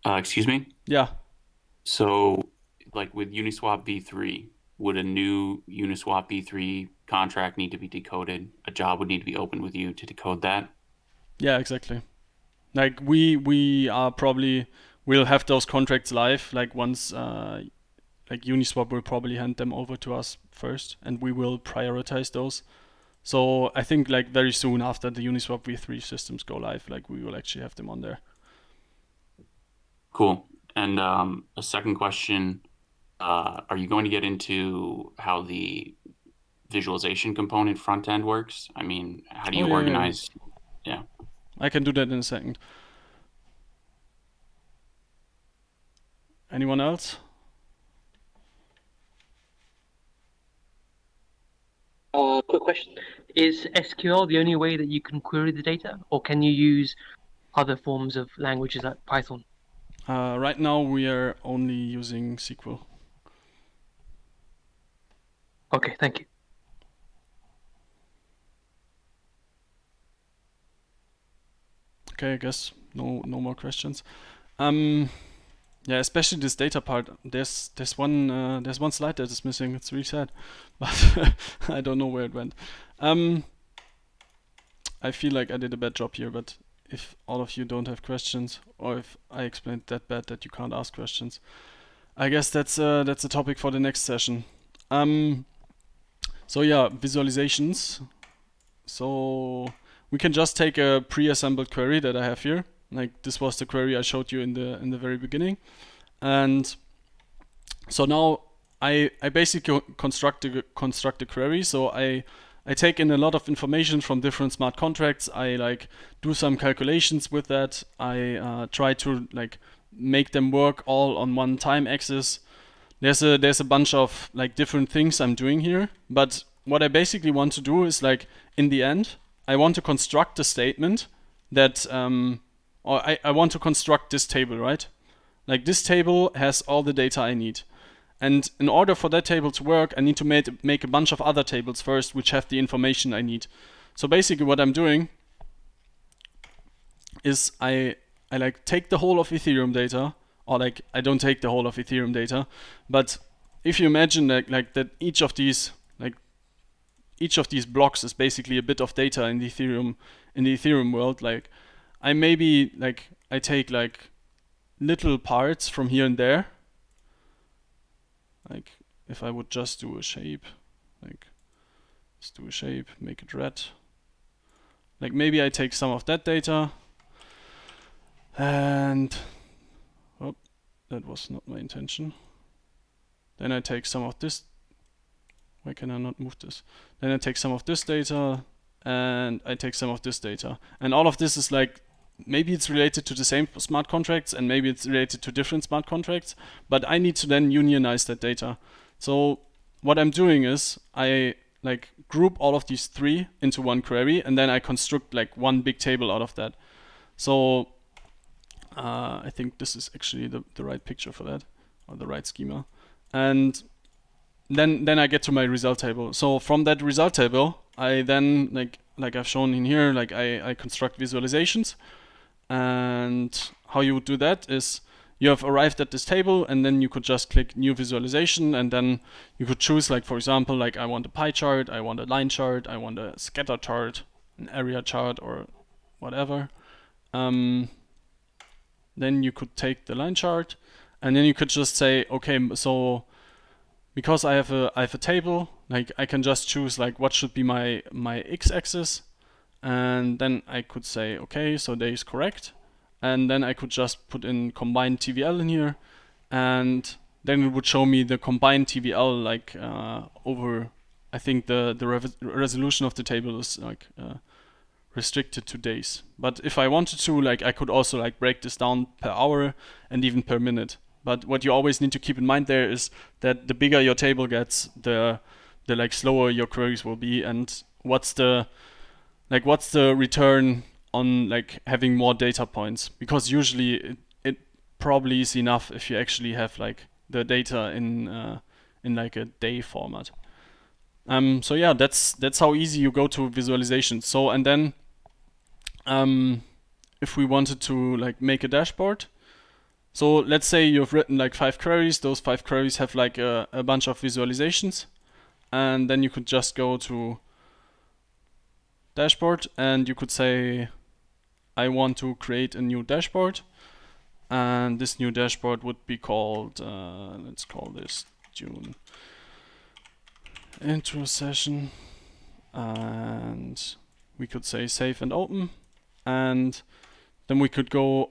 Excuse me? Yeah. So, like with Uniswap v3, would a new Uniswap v3 contract need to be decoded? A job would need to be opened with you to decode that? Yeah, exactly. Like we are probably will have those contracts live like once like Uniswap will probably hand them over to us first, and we will prioritize those. So I think like very soon after the Uniswap v3 systems go live, like we will actually have them on there. Cool. And a second question, are you going to get into how the visualization component front end works? I mean, how do you organize? Yeah. I can do that in a second. Anyone else? Quick question. Is SQL the only way that you can query the data, or can you use other forms of languages like Python? Right now we are only using SQL. Okay, thank you. Okay, I guess no more questions. Yeah, especially this data part. There's one slide that is missing. It's really sad, but I don't know where it went. I feel like I did a bad job here, but if all of you don't have questions, or if I explained that bad that you can't ask questions, I guess that's a topic for the next session. So yeah, visualizations. So we can just take a pre-assembled query that I have here. Like this was the query I showed you in the very beginning, and so now I basically construct a query. So I take in a lot of information from different smart contracts. I like do some calculations with that. I try to like make them work all on one time axis. There's a bunch of like different things I'm doing here, but what I basically want to do is like in the end I want to construct a statement that or I want to construct this table, right? Like this table has all the data I need. And in order for that table to work, I need to make a bunch of other tables first, which have the information I need. So basically what I'm doing is I like take the whole of Ethereum data, or like I don't take the whole of Ethereum data, but if you imagine that each of these blocks is basically a bit of data in the Ethereum world, like I take like little parts from here and there. Like if I would just do a shape, like let's do a shape, make it red. Like maybe I take some of that data and oh, that was not my intention. Then I take some of this. Why can I not move this? Then I take some of this data and I take some of this data. And all of this is like, maybe it's related to the same smart contracts and maybe it's related to different smart contracts, but I need to then unionize that data. So what I'm doing is I like group all of these three into one query and then I construct like one big table out of that. So I think this is actually the right picture for that, or the right schema. And then I get to my result table. So from that result table, I then like I've shown in here, like I construct visualizations. And how you would do that is you have arrived at this table and then you could just click new visualization and then you could choose, like for example, like I want a pie chart, I want a line chart, I want a scatter chart, an area chart, or whatever. Then you could take the line chart and then you could just say, okay, so because I have a table, like I can just choose like what should be my x-axis, and then I could say, okay, so that is correct, and then I could just put in combined TVL in here, and then it would show me the combined TVL like over. I think the resolution of the table is like restricted to days. But if I wanted to, like I could also like break this down per hour and even per minute. But what you always need to keep in mind there is that the bigger your table gets, the like slower your queries will be, and what's the return on like having more data points, because usually it probably is enough if you actually have like the data in like a day format. So yeah, that's how easy you go to visualization. So and then if we wanted to like make a dashboard, so let's say you've written like 5 queries, those 5 queries have like a bunch of visualizations, and then you could just go to dashboard and you could say I want to create a new dashboard, and this new dashboard would be called let's call this Dune intro session, and we could say save and open, and then we could go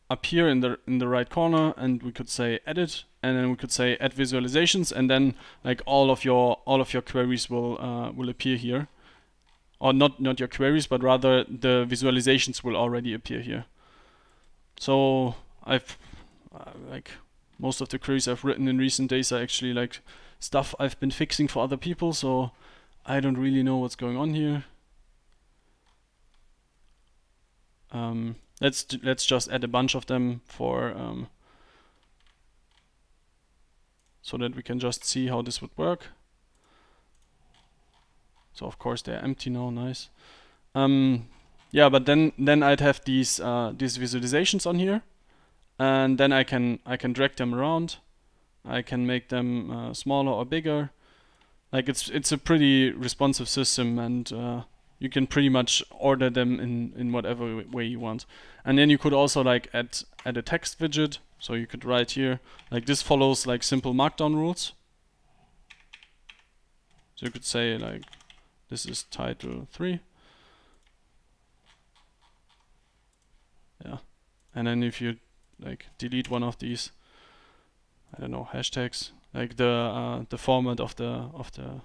up here in the right corner and we could say edit, and then we could say add visualizations, and then like all of your queries will appear here. Or not your queries, but rather the visualizations will already appear here. So I've like most of the queries I've written in recent days are actually like stuff I've been fixing for other people, so I don't really know what's going on here. Let's just add a bunch of them for so that we can just see how this would work. So of course they're empty now, nice. Yeah, but then I'd have these visualizations on here, and then I can drag them around. I can make them smaller or bigger. Like it's a pretty responsive system, and you can pretty much order them in whatever way you want. And then you could also like add a text widget. So you could write here, like this follows like simple markdown rules. So you could say like, this is title 3. Yeah. And then if you like delete one of these, I don't know, hashtags, like the format of the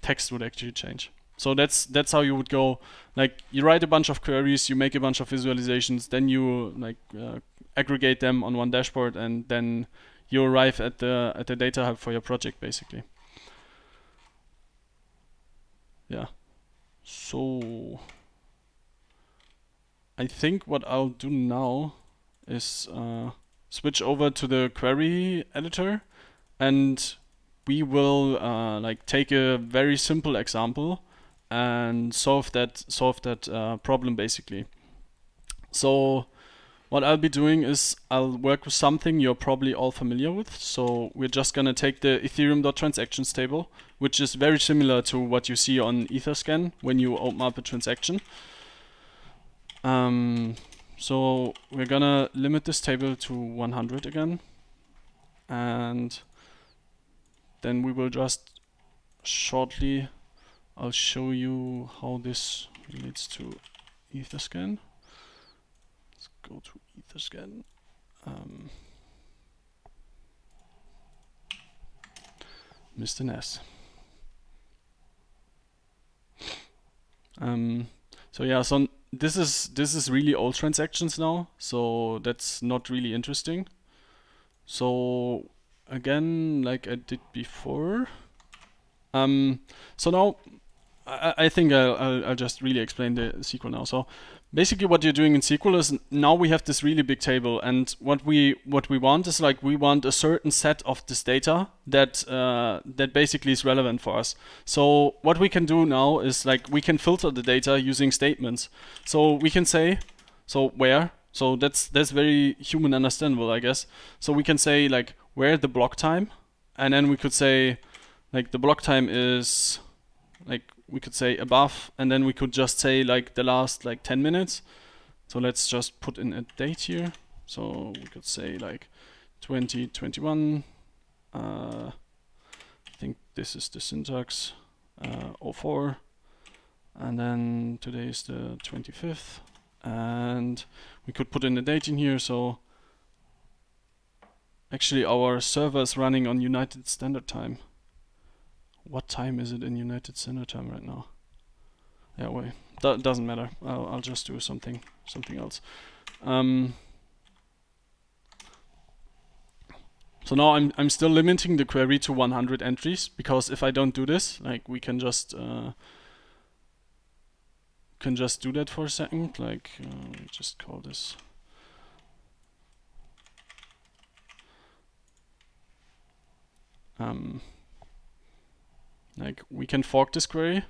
text would actually change. So that's how you would go. Like you write a bunch of queries, you make a bunch of visualizations, then you like aggregate them on one dashboard, and then you arrive at the data hub for your project, basically. Yeah. So I think what I'll do now is switch over to the query editor, and we will like take a very simple example and solve that problem, basically. So what I'll be doing is I'll work with something you're probably all familiar with. So we're just gonna take the Ethereum.transactions table, which is very similar to what you see on Etherscan when you open up a transaction. So we're gonna limit this table to 100 again, and then we will just shortly, I'll show you how this relates to Etherscan. Let's go to Etherscan. Missed an S. So yeah, so this is really old transactions now, so that's not really interesting. So again, like I did before. So now I think I'll just really explain the SQL now. So basically what you're doing in SQL is now we have this really big table, and what we want is like we want a certain set of this data that that basically is relevant for us. So what we can do now is like we can filter the data using statements. So we can say, so where, so that's very human understandable, I guess. So we can say like where the block time, and then we could say like the block time is like, we could say above, and then we could just say like the last like 10 minutes. So let's just put in a date here. So we could say like 2021. I think this is the syntax, 04. And then today is the 25th. And we could put in the date in here. So actually our server is running on United Standard Time. What time is it in United Standard Time right now? Yeah, wait, doesn't matter. I'll just do something else. So now I'm still limiting the query to 100 entries, because if I don't do this, like we can just do that for a second. Like just call this. Like we can fork this query,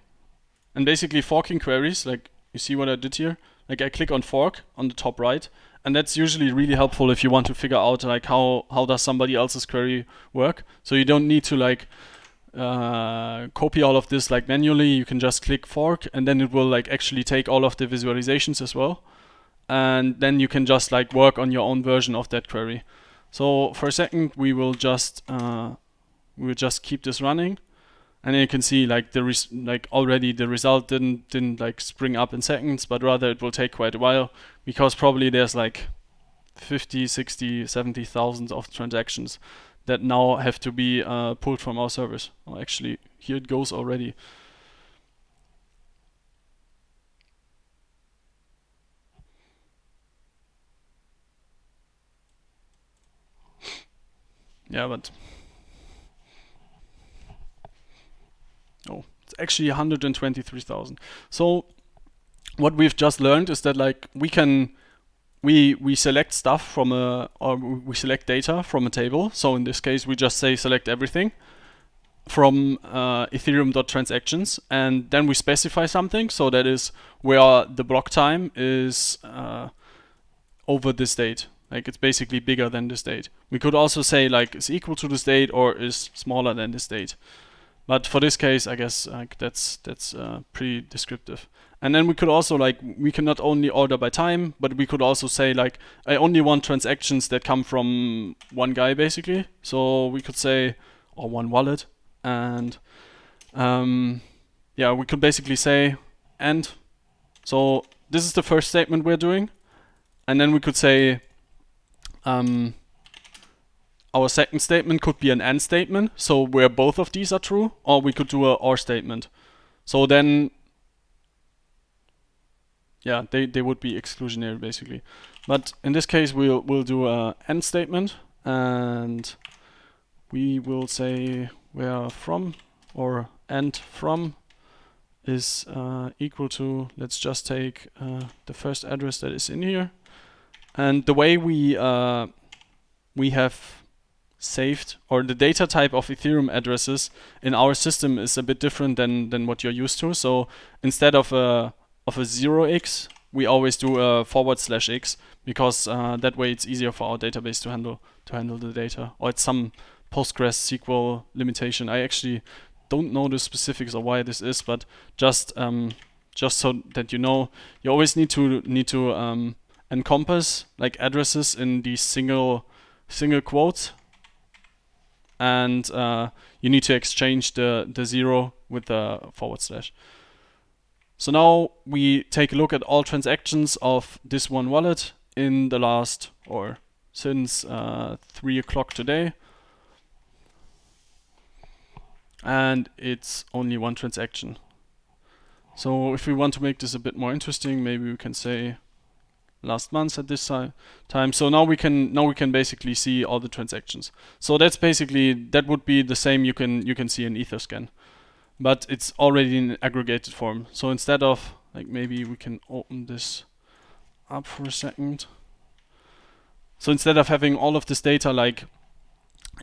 and basically forking queries, like you see what I did here, like I click on fork on the top right, and that's usually really helpful if you want to figure out like how does somebody else's query work. So you don't need to like copy all of this like manually. You can just click fork, and then it will like actually take all of the visualizations as well, and then you can just like work on your own version of that query. So for a second we will just keep this running. And then you can see like already the result didn't like spring up in seconds, but rather it will take quite a while, because probably there's like 50, 60, 70,000 of transactions that now have to be pulled from our servers. Well, actually, here it goes already. Yeah, but oh, it's actually 123,000. So what we've just learned is that like we select stuff from we select data from a table. So in this case, we just say select everything from Ethereum.transactions, and then we specify something. So that is where the block time is over this date. Like it's basically bigger than the state. We could also say like is equal to the state or is smaller than the state. But for this case, I guess like that's pretty descriptive. And then we could also like we can not only order by time, but we could also say like I only want transactions that come from one guy basically. So we could say or one wallet, and yeah, we could basically say and. So this is the first statement we're doing, and then we could say our second statement could be an AND statement, so where both of these are true, or we could do a OR statement. So then, yeah, they would be exclusionary basically. But in this case, we'll do a AND statement, and we will say where from or AND from is equal to, let's just take the first address that is in here. And the way we have saved, or the data type of Ethereum addresses in our system is a bit different than what you're used to. So instead of a 0x, we always do a /x, because that way it's easier for our database to handle the data. Or it's some Postgres SQL limitation. I actually don't know the specifics of why this is, but just so that you know, you always need to encompass like addresses in these single quotes, and you need to exchange the 0 with the /. So now we take a look at all transactions of this one wallet in the last, or since 3 o'clock today. And it's only one transaction. So if we want to make this a bit more interesting, maybe we can say last month at this time. So now we can basically see all the transactions. So that's basically, that would be the same you can see in Etherscan, but it's already in aggregated form. So instead of like, maybe we can open this up for a second. So instead of having all of this data like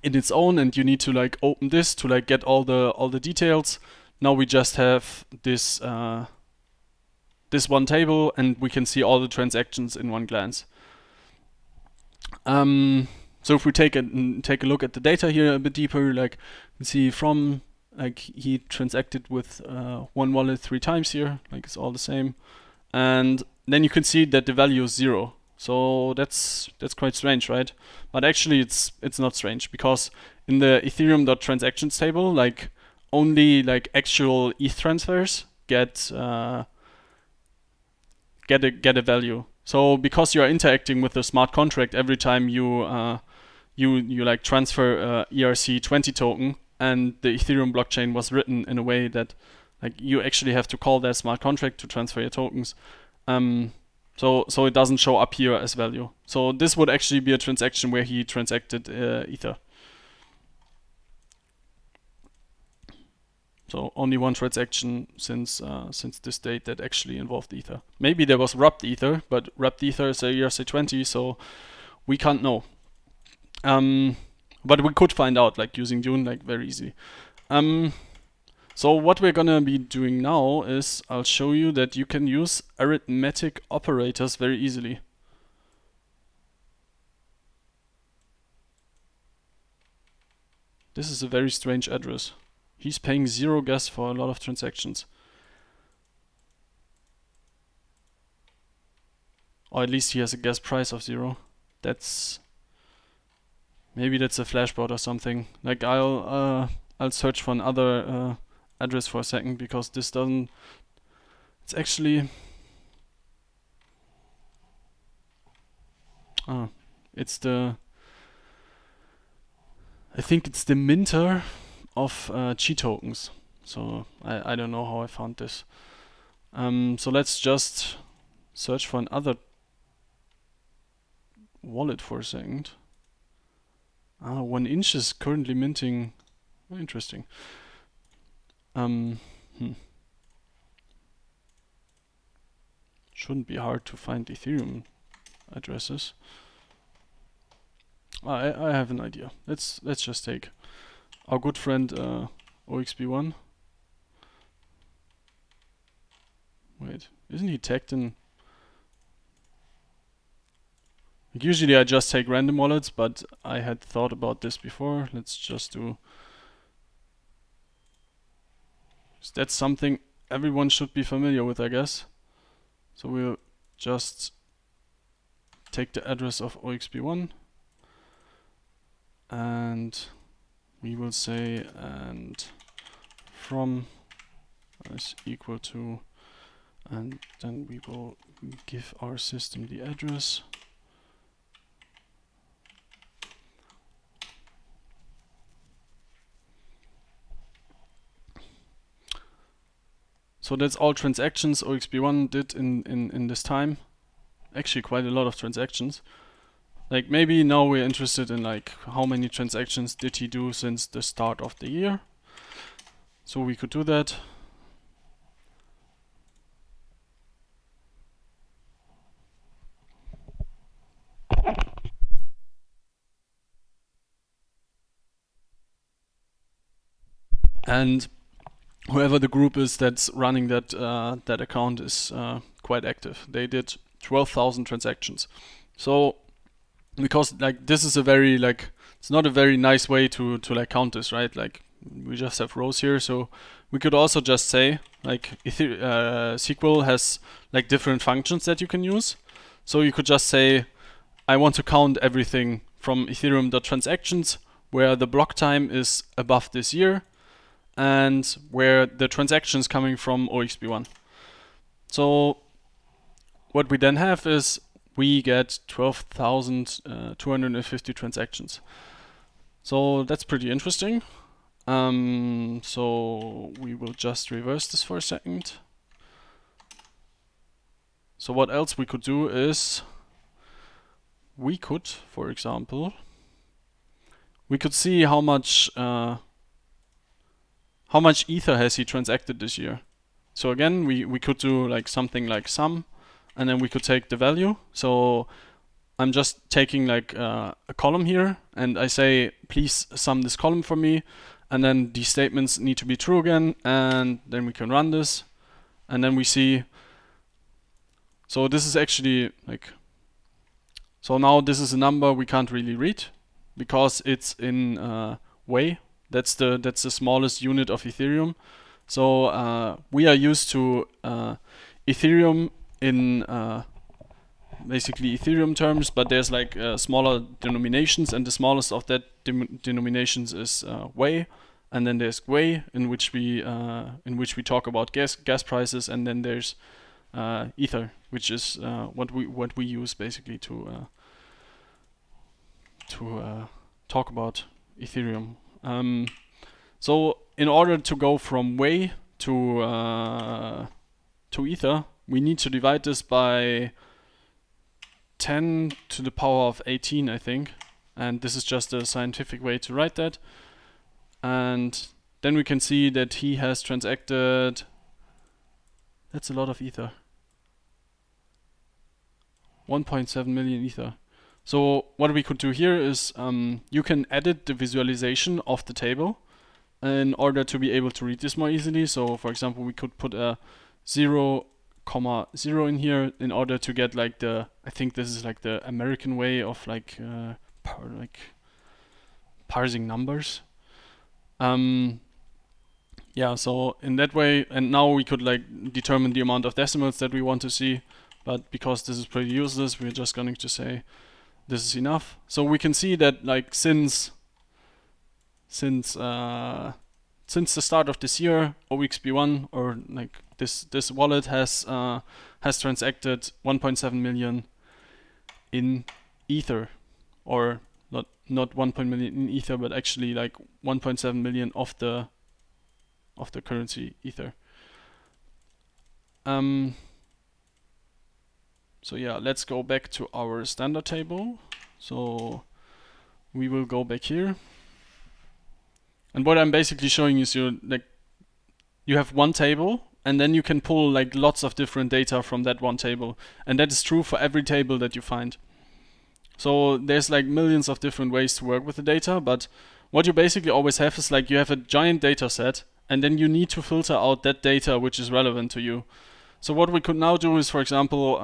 in its own, and you need to like open this to like get all the details, now we just have this this one table, and we can see all the transactions in one glance. So if we take a look at the data here a bit deeper, like you can see from like he transacted with one wallet 3 times here, like it's all the same, and then you can see that the value is 0. So that's quite strange, right? But actually it's not strange, because in the Ethereum.transactions table, like only like actual ETH transfers get a value. So because you are interacting with the smart contract every time you like transfer ERC20 token, and the Ethereum blockchain was written in a way that like you actually have to call that smart contract to transfer your tokens. So it doesn't show up here as value. So this would actually be a transaction where he transacted Ether. So only one transaction since this date that actually involved Ether. Maybe there was wrapped Ether, but wrapped Ether is a ERC20, so we can't know. But we could find out, like using Dune, like very easy. So what we're gonna be doing now is I'll show you that you can use arithmetic operators very easily. This is a very strange address. He's paying 0 gas for a lot of transactions. Or at least he has a gas price of 0. Maybe that's a flashbot or something. Like I'll search for another address for a second, because this doesn't. It's actually. It's the. I think it's the minter of Chi tokens. So I don't know how I found this. So let's just search for another wallet for a second. 1inch is currently minting. Oh, interesting. Shouldn't be hard to find Ethereum addresses. I have an idea. Let's just take our good friend OXB1. Wait, isn't he tagged in? Usually I just take random wallets, but I had thought about this before. Let's just do. That's something everyone should be familiar with, I guess. So we'll just take the address of OXP1 and we will say and from is equal to, and then we will give our system the address. So that's all transactions OXP1 did in this time. Actually quite a lot of transactions. Like maybe now we're interested in like how many transactions did he do since the start of the year. So we could do that. And whoever the group is that's running that that account is quite active. They did 12,000 transactions. So because like this is a very like it's not a very nice way to like count this, right? Like we just have rows here, so we could also just say like SQL has like different functions that you can use. So you could just say I want to count everything from Ethereum.transactions where the block time is above this year and where the transactions coming from OXP1. So what we then have is we get 12,250 transactions. So that's pretty interesting. So we will just reverse this for a second. So what else we could do is we could, for example, we could see how much ether has he transacted this year. So again, we could do like something like sum, and then we could take the value. So I'm just taking like a column here, and I say, please sum this column for me, and then these statements need to be true again, and then we can run this, and then we see. So this is actually like. So now this is a number we can't really read because it's in Wei. That's the smallest unit of Ethereum. So we are used to Ethereum in basically Ethereum terms, but there's like smaller denominations, and the smallest of that denominations is Wei, and then there's Gwei, in which we talk about gas prices, and then there's Ether, which is what we use basically to talk about Ethereum. So in order to go from Wei to Ether, we need to divide this by 10 to the power of 18, I think. And this is just a scientific way to write that. And then we can see that he has transacted. That's a lot of Ether. 1.7 million Ether. So what we could do here is you can edit the visualization of the table in order to be able to read this more easily. So for example, we could put a 0,0 in here in order to get like the, I think this is like the American way of like parsing numbers. Yeah, so in that way, and now we could like determine the amount of decimals that we want to see, but because this is pretty useless, we're just going to say this is enough. So we can see that like since the start of this year, OXP1 or like this wallet has transacted 1.7 million in Ether, or not 1 million in Ether, but actually like 1.7 million of the currency Ether. So yeah, let's go back to our standard table. So we will go back here. And what I'm basically showing is you have one table, and then you can pull like lots of different data from that one table. And that is true for every table that you find. So there's like millions of different ways to work with the data, but what you basically always have is like you have a giant data set, and then you need to filter out that data which is relevant to you. So what we could now do is, for example,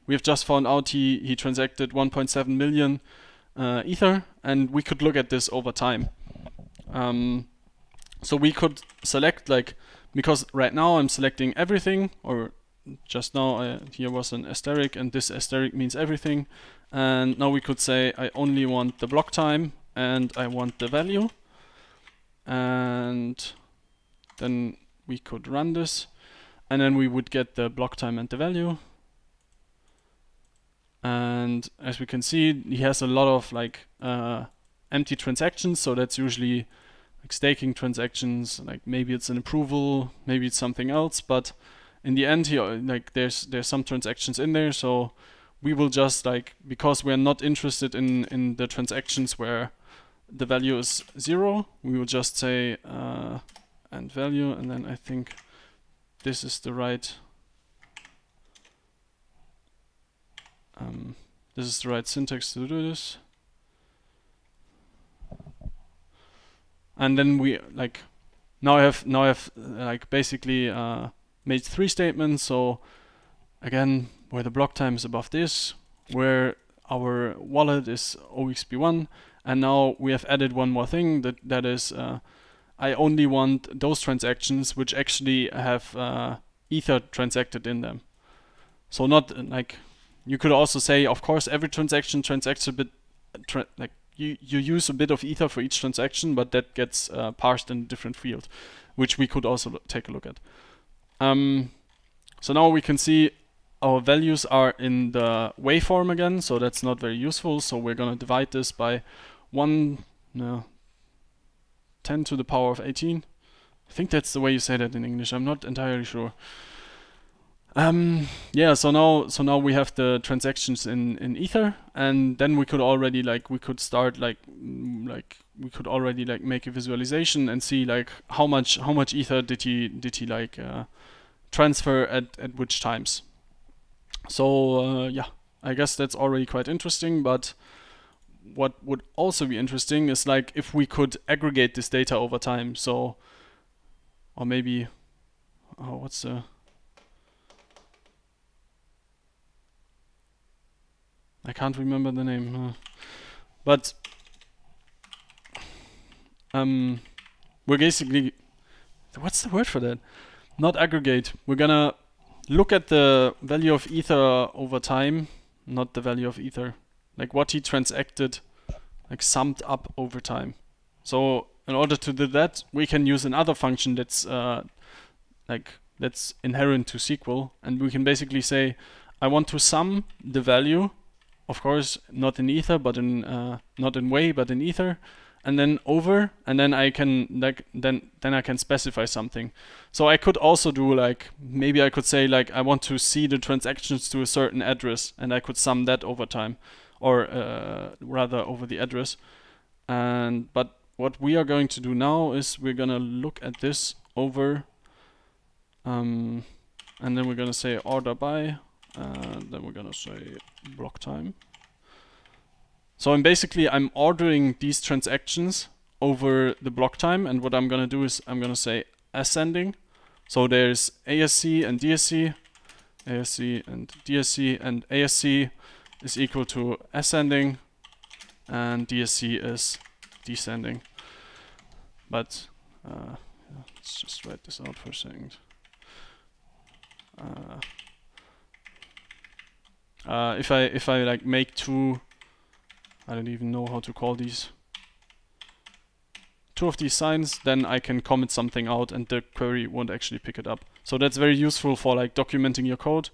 we've just found out he transacted 1.7 million Ether, and we could look at this over time. So we could select, like, because right now I'm selecting everything, or just now here was an asterisk, and this asterisk means everything. And now we could say I only want the block time and I want the value. And then we could run this, and then we would get the block time and the value. And as we can see, he has a lot of like empty transactions, so that's usually like staking transactions, like maybe it's an approval, maybe it's something else, but in the end here, like there's some transactions in there, so we will just, like, because we're not interested in the transactions where the value is 0, we will just say and value, and then I think this is the right syntax to do this. And then we, like, now I have like basically made 3 statements. So again, where the block time is above this, where our wallet is OXB1, and now we have added one more thing, that is I only want those transactions which actually have Ether transacted in them. So not like, you could also say, of course, every transaction transacts a bit, like you use a bit of Ether for each transaction, but that gets parsed in a different field, which we could also take a look at. So now we can see our values are in the waveform again, so that's not very useful. So we're gonna divide this by 10 to the power of 18. I think that's the way you say that in English. I'm not entirely sure. Yeah, so now we have the transactions in Ether, and then we could already we could already make a visualization and see like how much Ether did he transfer at which times. So yeah, I guess that's already quite interesting, but what would also be interesting is like if we could aggregate this data over time. So, or maybe, what's the, I can't remember the name, but we're basically, what's the word for that? Not aggregate. We're gonna look at the value of Ether over time, not the value of Ether, like what he transacted, like summed up over time. So in order to do that, we can use another function that's that's inherent to SQL, and we can basically say, I want to sum the value, of course, not in Ether, but in not in way, but in Ether, and then over, and then I can then I can specify something. So I could also do maybe I could say I want to see the transactions to a certain address, and I could sum that over time, or rather over the address. But what we are going to do now is we're gonna look at this over, and then we're gonna say order by, and then we're gonna say block time. So I'm ordering these transactions over the block time, and what I'm gonna do is I'm gonna say ascending. So there's ASC and DSC, ASC and DSC, and ASC is equal to ascending, and DSC is descending. But let's just write this out for a second. If I make two, I don't even know how to call these, two of these signs, then I can comment something out and the query won't actually pick it up. So that's very useful for documenting your code.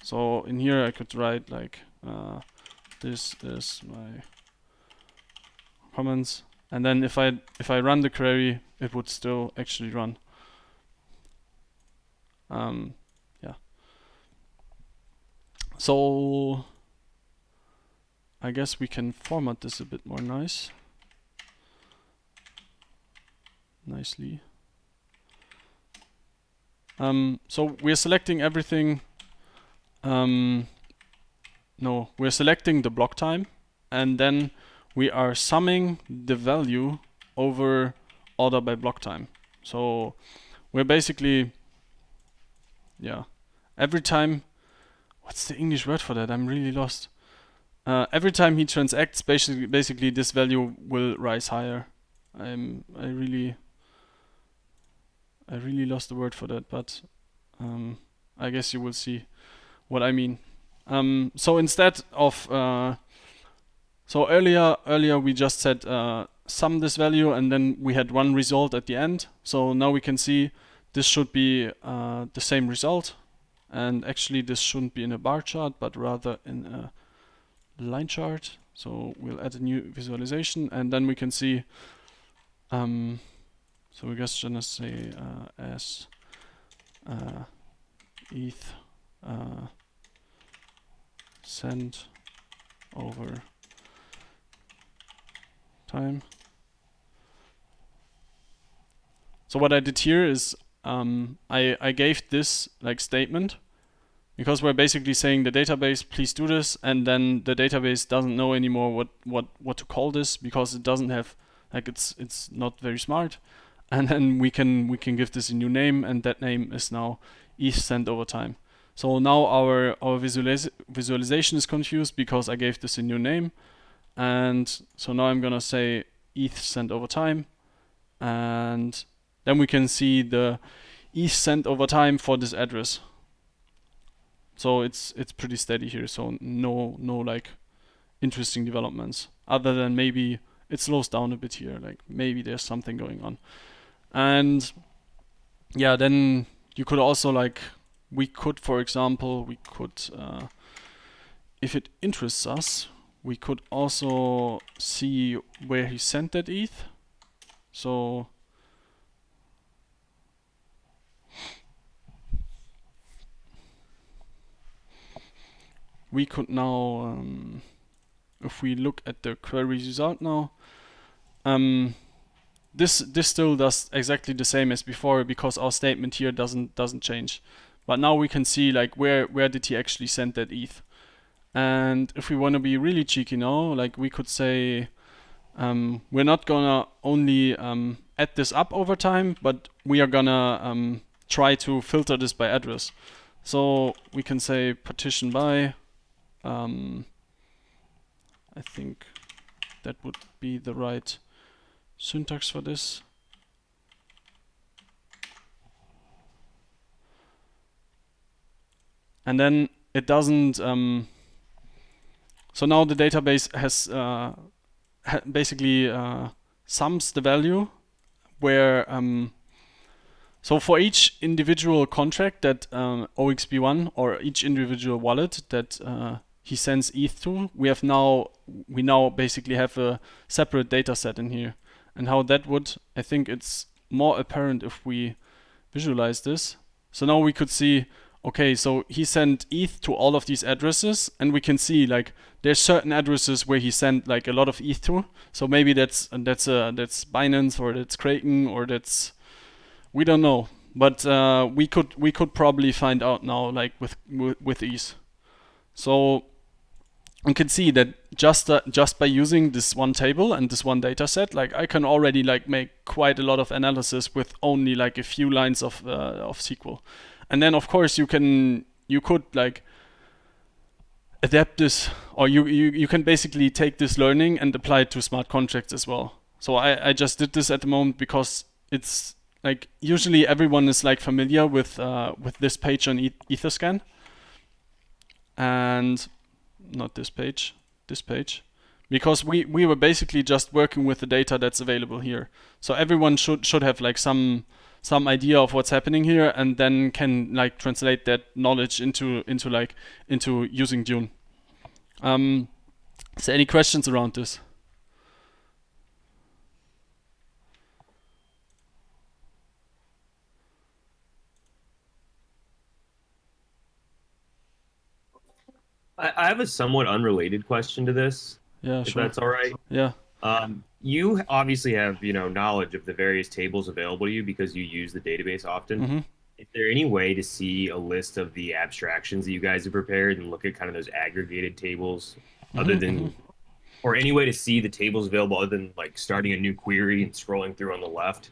So in here I could write this is my comments, and then if I run the query, it would still actually run. Yeah. So I guess we can format this a bit more nicely. So we're selecting everything. No, we're selecting the block time, and then we are summing the value over order by block time. So we're basically yeah, every time, what's the English word for that? I'm really lost. Every time he transacts, basically this value will rise higher. I really lost the word for that, but I guess you will see what I mean. So instead of so earlier we just said sum this value and then we had one result at the end. So now we can see this should be the same result, and actually this shouldn't be in a bar chart but rather in a line chart. So we'll add a new visualization and then we can see so we're just gonna say as ETH sent over time. So what I did here is I gave this like statement, because we're basically saying the database, please do this, and then the database doesn't know anymore what to call this, because it doesn't have, like, it's not very smart. And then we can give this a new name, and that name is now ETH sent over time. So now our visualization is confused because I gave this a new name, and so now I'm gonna say ETH sent over time, and then we can see the ETH sent over time for this address. So it's pretty steady here. So no like interesting developments, other than maybe it slows down a bit here. Like maybe there's something going on. And yeah, then you could also like, we could, for example, if it interests us, we could also see where he sent that ETH. So we could now, if we look at the query result now, this still does exactly the same as before, because our statement here doesn't change. But now we can see like where did he actually send that ETH. And if we want to be really cheeky now, like we could say we're not gonna only add this up over time, but we are gonna try to filter this by address. So we can say partition by, I think that would be the right syntax for this. And then it doesn't, so now the database has basically sums the value where, so for each individual contract that OXB1, or each individual wallet that he sends ETH to, we now basically have a separate data set in here. And how that would, I think it's more apparent if we visualize this. So now we could see, okay, so he sent ETH to all of these addresses, and we can see like there's certain addresses where he sent like a lot of ETH to. So maybe that's Binance, or that's Kraken, or that's, we don't know. But we could probably find out now, like with ease. So you can see that just by using this one table and this one data set, like I can already like make quite a lot of analysis with only like a few lines of SQL. And then of course you could like adapt this, or you can basically take this learning and apply it to smart contracts as well. So I just did this at the moment because it's like usually everyone is like familiar with this page on Etherscan, and not this page, because we were basically just working with the data that's available here. So everyone should have like some idea of what's happening here, and then can like translate that knowledge into using Dune. Is there any questions around this? I have a somewhat unrelated question to this. Yeah, if sure. that's all right. Yeah. You obviously have, knowledge of the various tables available to you because you use the database often. Mm-hmm. Is there any way to see a list of the abstractions that you guys have prepared and look at kind of those aggregated tables, other than, or any way to see the tables available other than like starting a new query and scrolling through on the left?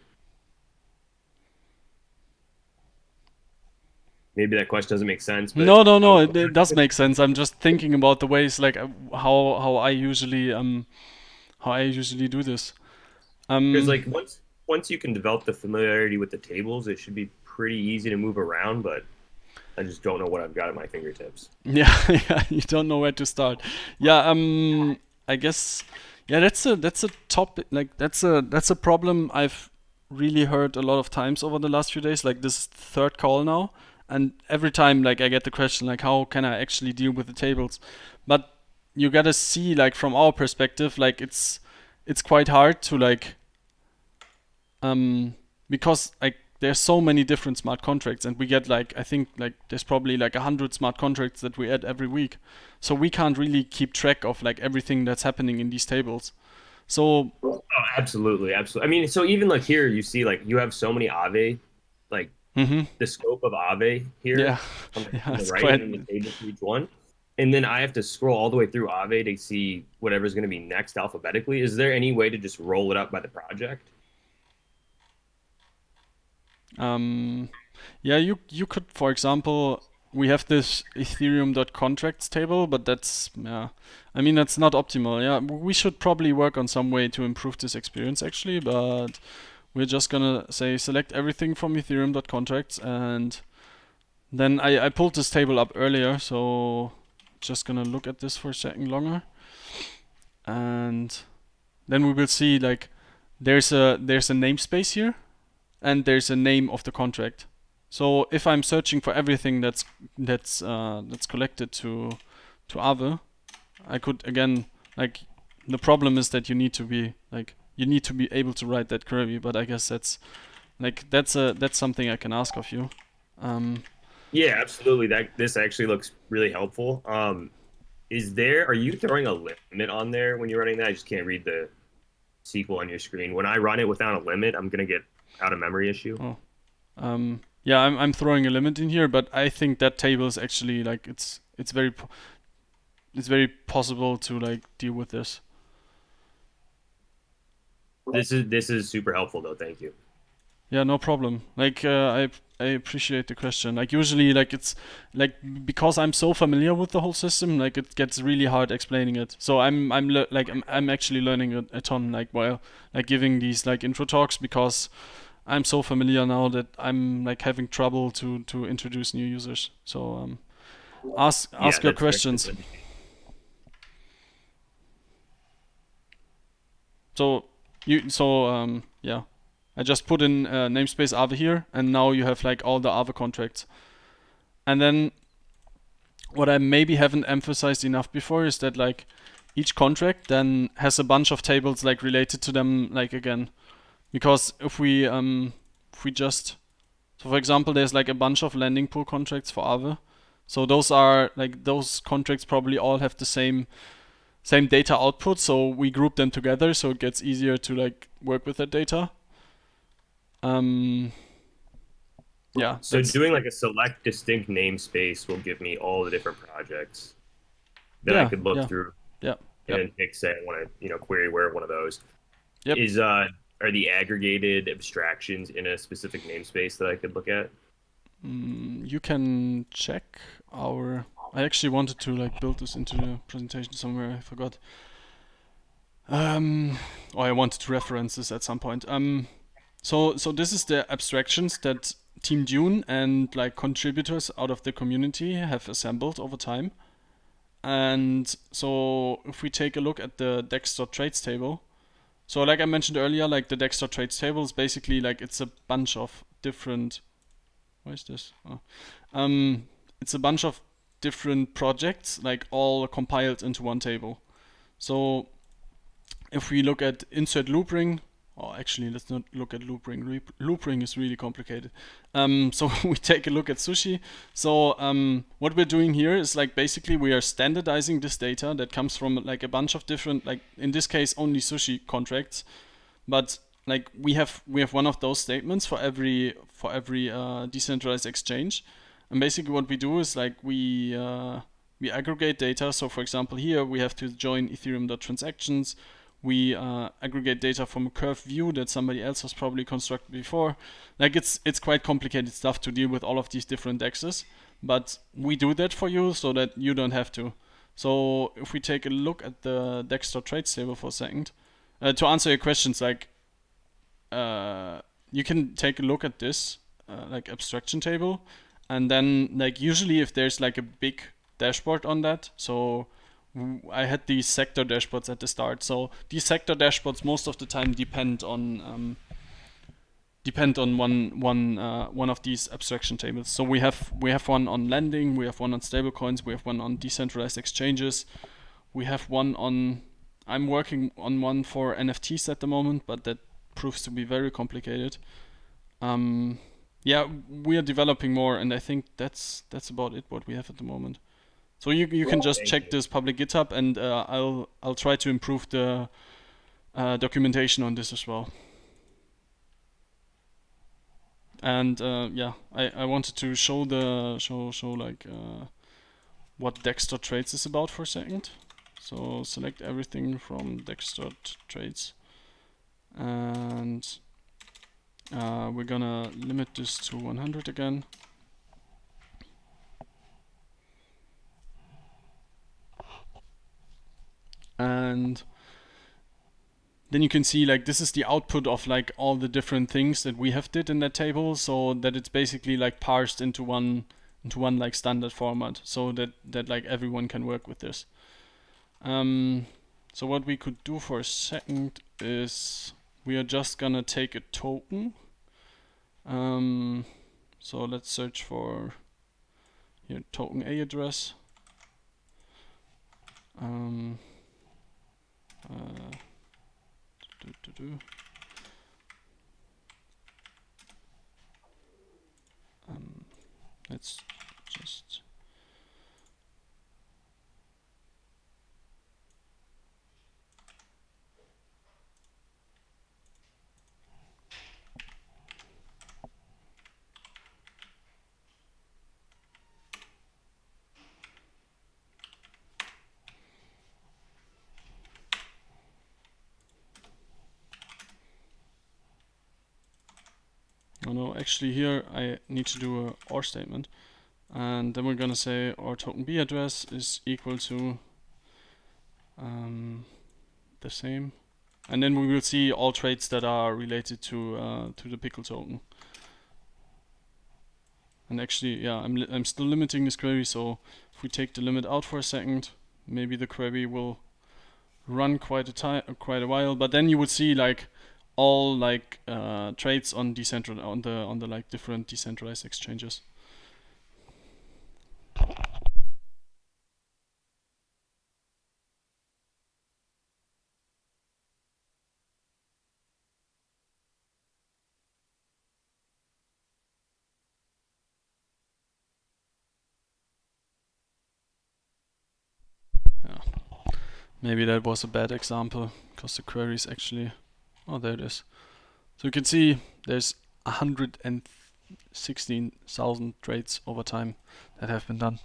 maybe that question doesn't make sense, but No, it does make sense. I'm just thinking about the ways like how I usually do this. because like once you can develop the familiarity with the tables, it should be pretty easy to move around. But I just don't know what I've got at my fingertips. Yeah, yeah, you don't know where to start. Yeah, I guess yeah, that's a topic like that's a problem I've really heard a lot of times over the last few days. Like this third call now, and every time like I get the question like how can I actually deal with the tables? But you gotta see like from our perspective, like it's quite hard to like because like there's so many different smart contracts and we get like I think like there's probably like 100 smart contracts that we add every week, so we can't really keep track of like everything that's happening in these tables. So Oh, absolutely, absolutely. I mean, so even like here, you see like you have so many Aave, like the scope of Aave here yeah, on the, yeah, on the it's right quite and the table for each one. And then I have to scroll all the way through Aave to see whatever's going to be next alphabetically. Is there any way to just roll it up by the project? yeah, you could, for example, we have this ethereum.contracts table, but that's yeah, I mean that's not optimal. Yeah, we should probably work on some way to improve this experience actually, but we're just gonna say select everything from ethereum.contracts, and then I pulled this table up earlier, so just gonna look at this for a second longer, and then we will see like there's a namespace here and there's a name of the contract. So if I'm searching for everything that's collected to Aave, I could again like the problem is that you need to be able to write that query, but I guess that's something I can ask of you. Yeah, absolutely. That this actually looks really helpful. Are you throwing a limit on there when you're running that? I just can't read the SQL on your screen. When I run it without a limit, I'm gonna get out of memory issue. Yeah, I'm throwing a limit in here, but I think that table is actually like it's very possible to like deal with this. This is super helpful though. Thank you. Yeah, no problem. Like I appreciate the question. Like usually like it's like because I'm so familiar with the whole system, like it gets really hard explaining it. So I'm actually learning a ton like while like giving these like intro talks because I'm so familiar now that I'm like having trouble to introduce new users. So ask Yeah, your that's questions. good. Yeah, I just put in namespace Aave here, and now you have like all the Aave contracts. And then what I maybe haven't emphasized enough before is that like each contract then has a bunch of tables like related to them like again, because if we just so for example there's like a bunch of landing pool contracts for Aave. So those contracts probably all have the same data output, so we group them together so it gets easier to like work with that data. Yeah. So doing like a select distinct namespace will give me all the different projects that I could look through. Yeah. And then pick, say, I want to, query where one of those. Yep. Are the aggregated abstractions in a specific namespace that I could look at? You can check I actually wanted to like build this into the presentation somewhere. I forgot. Or I wanted to reference this at some point. So this is the abstractions that Team Dune and like contributors out of the community have assembled over time. And so if we take a look at the dex.traits table, so like I mentioned earlier, like the dex.traits table is basically like it's a bunch of different. Where is this? It's a bunch of different projects, like all compiled into one table. So if we look at insert loop ring, or actually let's not look at loop ring. Loop ring is really complicated. So we take a look at sushi. So what we're doing here is like basically we are standardizing this data that comes from like a bunch of different, like in this case only sushi contracts, but like we have one of those statements for every decentralized exchange, and basically what we do is like we aggregate data. So for example here we have to join ethereum.transactions, We aggregate data from a curve view that somebody else has probably constructed before. Like it's quite complicated stuff to deal with all of these different DEXs, but we do that for you so that you don't have to. So if we take a look at the dex.traits table for a second, to answer your questions, like you can take a look at this like abstraction table, and then like usually if there's like a big dashboard on that, so I had these sector dashboards at the start. So these sector dashboards most of the time depend on one of these abstraction tables. So we have one on lending, we have one on stablecoins, we have one on decentralized exchanges, we have one on. I'm working on one for NFTs at the moment, but that proves to be very complicated. Yeah, we are developing more, and I think that's about it what we have at the moment. So you can just check this public GitHub, and I'll try to improve the documentation on this as well. And yeah, I wanted to show like what dex.traits is about for a second. So select everything from dex.traits, and we're gonna limit this to 100 again. And then you can see like this is the output of like all the different things that we have did in that table, so that it's basically like parsed into one like standard format, so that like everyone can work with this. So what we could do for a second is we are just gonna take a token. So let's search for here token A address. Let's just no, actually here I need to do a OR statement, and then we're gonna say our token B address is equal to the same, and then we will see all traits that are related to the pickle token. And actually, yeah, I'm still limiting this query, so if we take the limit out for a second, maybe the query will run quite a while, but then you would see like all like traits on the like different decentralized exchanges. Yeah. Maybe that was a bad example because the query is actually, oh, there it is. So you can see there's 116,000 traits over time that have been done.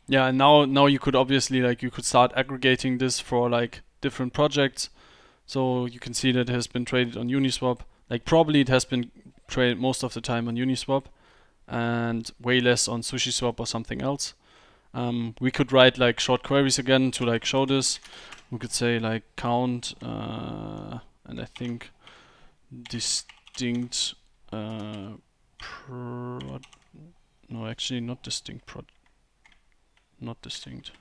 Yeah, and now you could obviously like you could start aggregating this for like different projects. So you can see that it has been traded on Uniswap. Like probably it has been traded most of the time on Uniswap and way less on SushiSwap or something else. We could write like short queries again to like show this. We could say like count and I think distinct no, actually not distinct not distinct.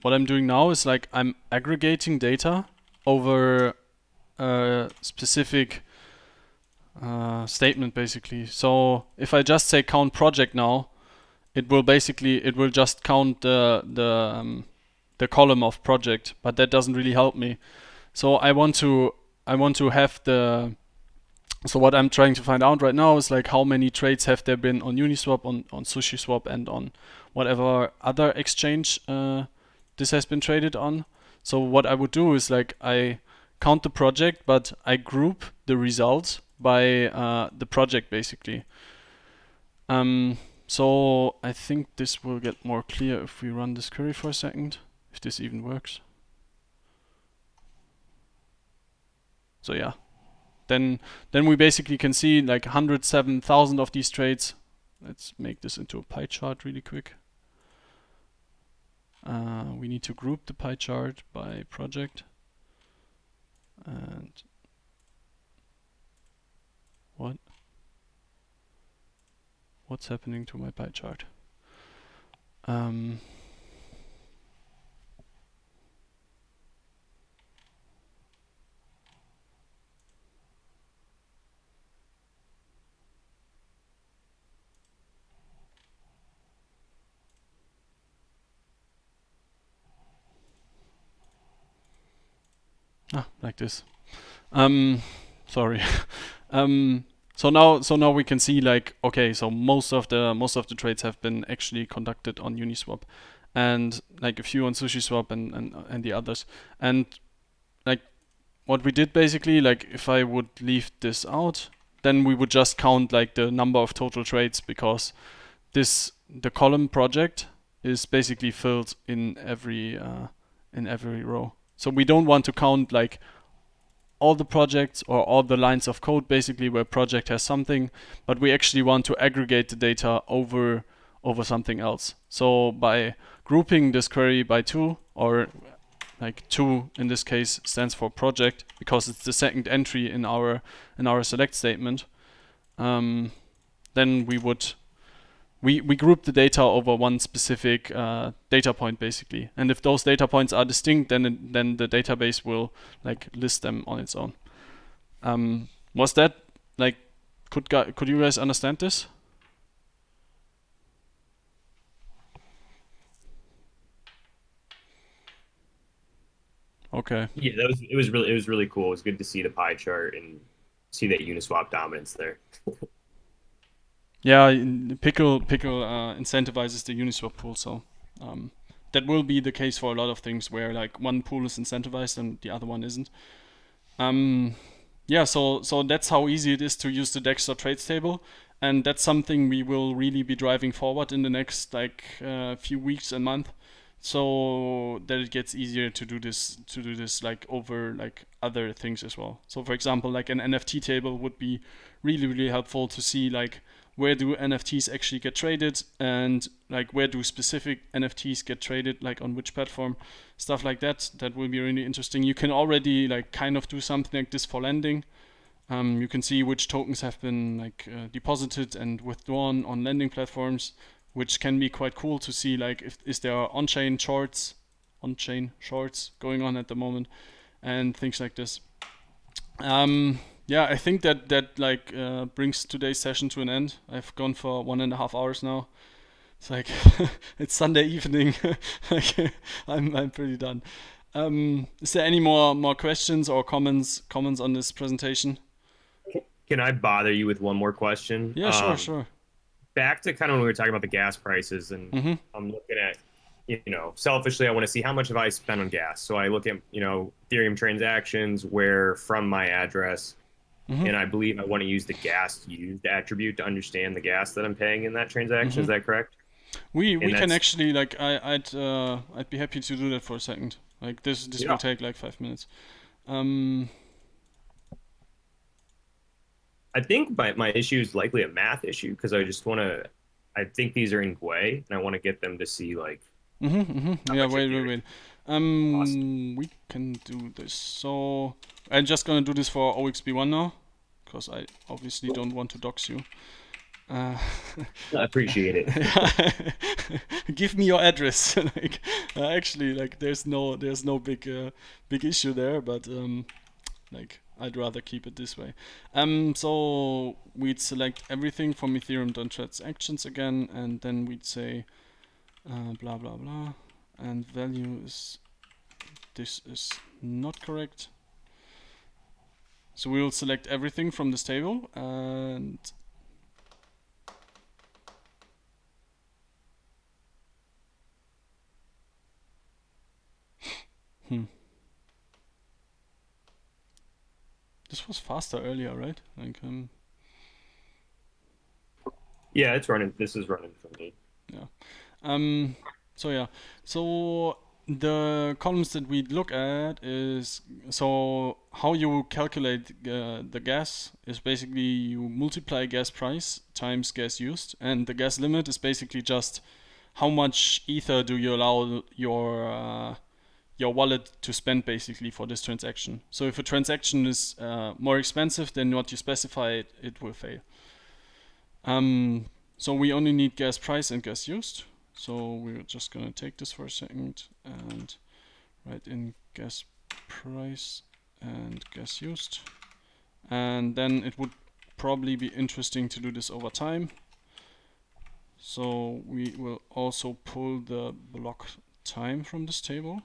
What I'm doing now is like I'm aggregating data over a specific statement basically. So if I just say count project now, it will just count the column of project, but that doesn't really help me. So I want to have the So what I'm trying to find out right now is like how many trades have there been on Uniswap, on SushiSwap, and on whatever other exchange this has been traded on. So what I would do is like I count the project, but I group the results by the project basically. So I think this will get more clear if we run this query for a second, if this even works. So yeah, then we basically can see like 107,000 of these trades. Let's make this into a pie chart really quick. We need to group the pie chart by project. And what's happening to my pie chart? Like this. Sorry. So now we can see like, okay, so most of the trades have been actually conducted on Uniswap, and like a few on SushiSwap and the others. And like what we did basically, like if I would leave this out, then we would just count like the number of total trades, because the column project is basically filled in every row. So we don't want to count like all the projects or all the lines of code basically where project has something, but we actually want to aggregate the data over something else. So by grouping this query by 2, or like 2 in this case stands for project because it's the second entry in our select statement, then we group the data over one specific data point basically, and if those data points are distinct, then the database will like list them on its own. Was that like, could you guys understand this? Okay. Yeah, it was really cool. It was good to see the pie chart and see that Uniswap dominance there. Yeah, Pickle incentivizes the Uniswap pool, so that will be the case for a lot of things where like one pool is incentivized and the other one isn't. Yeah, so that's how easy it is to use the DEX.trades table, and that's something we will really be driving forward in the next like few weeks and month, so that it gets easier to do this like over like other things as well. So for example, like an NFT table would be really helpful to see like where do NFTs actually get traded, and like where do specific NFTs get traded, like on which platform, stuff like that. That will be really interesting. You can already like kind of do something like this for lending. You can see which tokens have been like deposited and withdrawn on lending platforms, which can be quite cool to see like if there are on-chain shorts going on at the moment, and things like this. Yeah, I think that like brings today's session to an end. I've gone for 1.5 hours now. It's like it's Sunday evening. Like I'm pretty done. Is there any more questions or comments on this presentation? Can I bother you with one more question? Yeah, sure. Back to kind of when we were talking about the gas prices, and I'm looking at, selfishly, I want to see how much have I spent on gas. So I look at, Ethereum transactions where from my address, and I believe I want to use the gas used attribute to understand the gas that I'm paying in that transaction. Is that correct? We can actually like I'd be happy to do that for a second. Like this will take like 5 minutes. I think my issue is likely a math issue, because I think these are in Gwei, and I want to get them to see like. Yeah, wait. Awesome. We can do this. So I'm just gonna do this for OXB1 now, because I obviously don't want to dox you. I appreciate it. Give me your address. Like, actually, like there's no big issue there, but like I'd rather keep it this way. So we'd select everything from Ethereum.transactions again, and then we'd say blah blah blah, and value is, this is not correct. So we'll select everything from this table and this was faster earlier, right? Like Yeah, it's running. This is running for me. yeah. So yeah. So the columns that we look at is so how you calculate the gas is basically you multiply gas price times gas used, and the gas limit is basically just how much ether do you allow your wallet to spend basically for this transaction. So if a transaction is more expensive than what you specify, it will fail. So we only need gas price and gas used. So we're just gonna take this for a second and write in gas price and gas used. And then it would probably be interesting to do this over time. So we will also pull the block time from this table.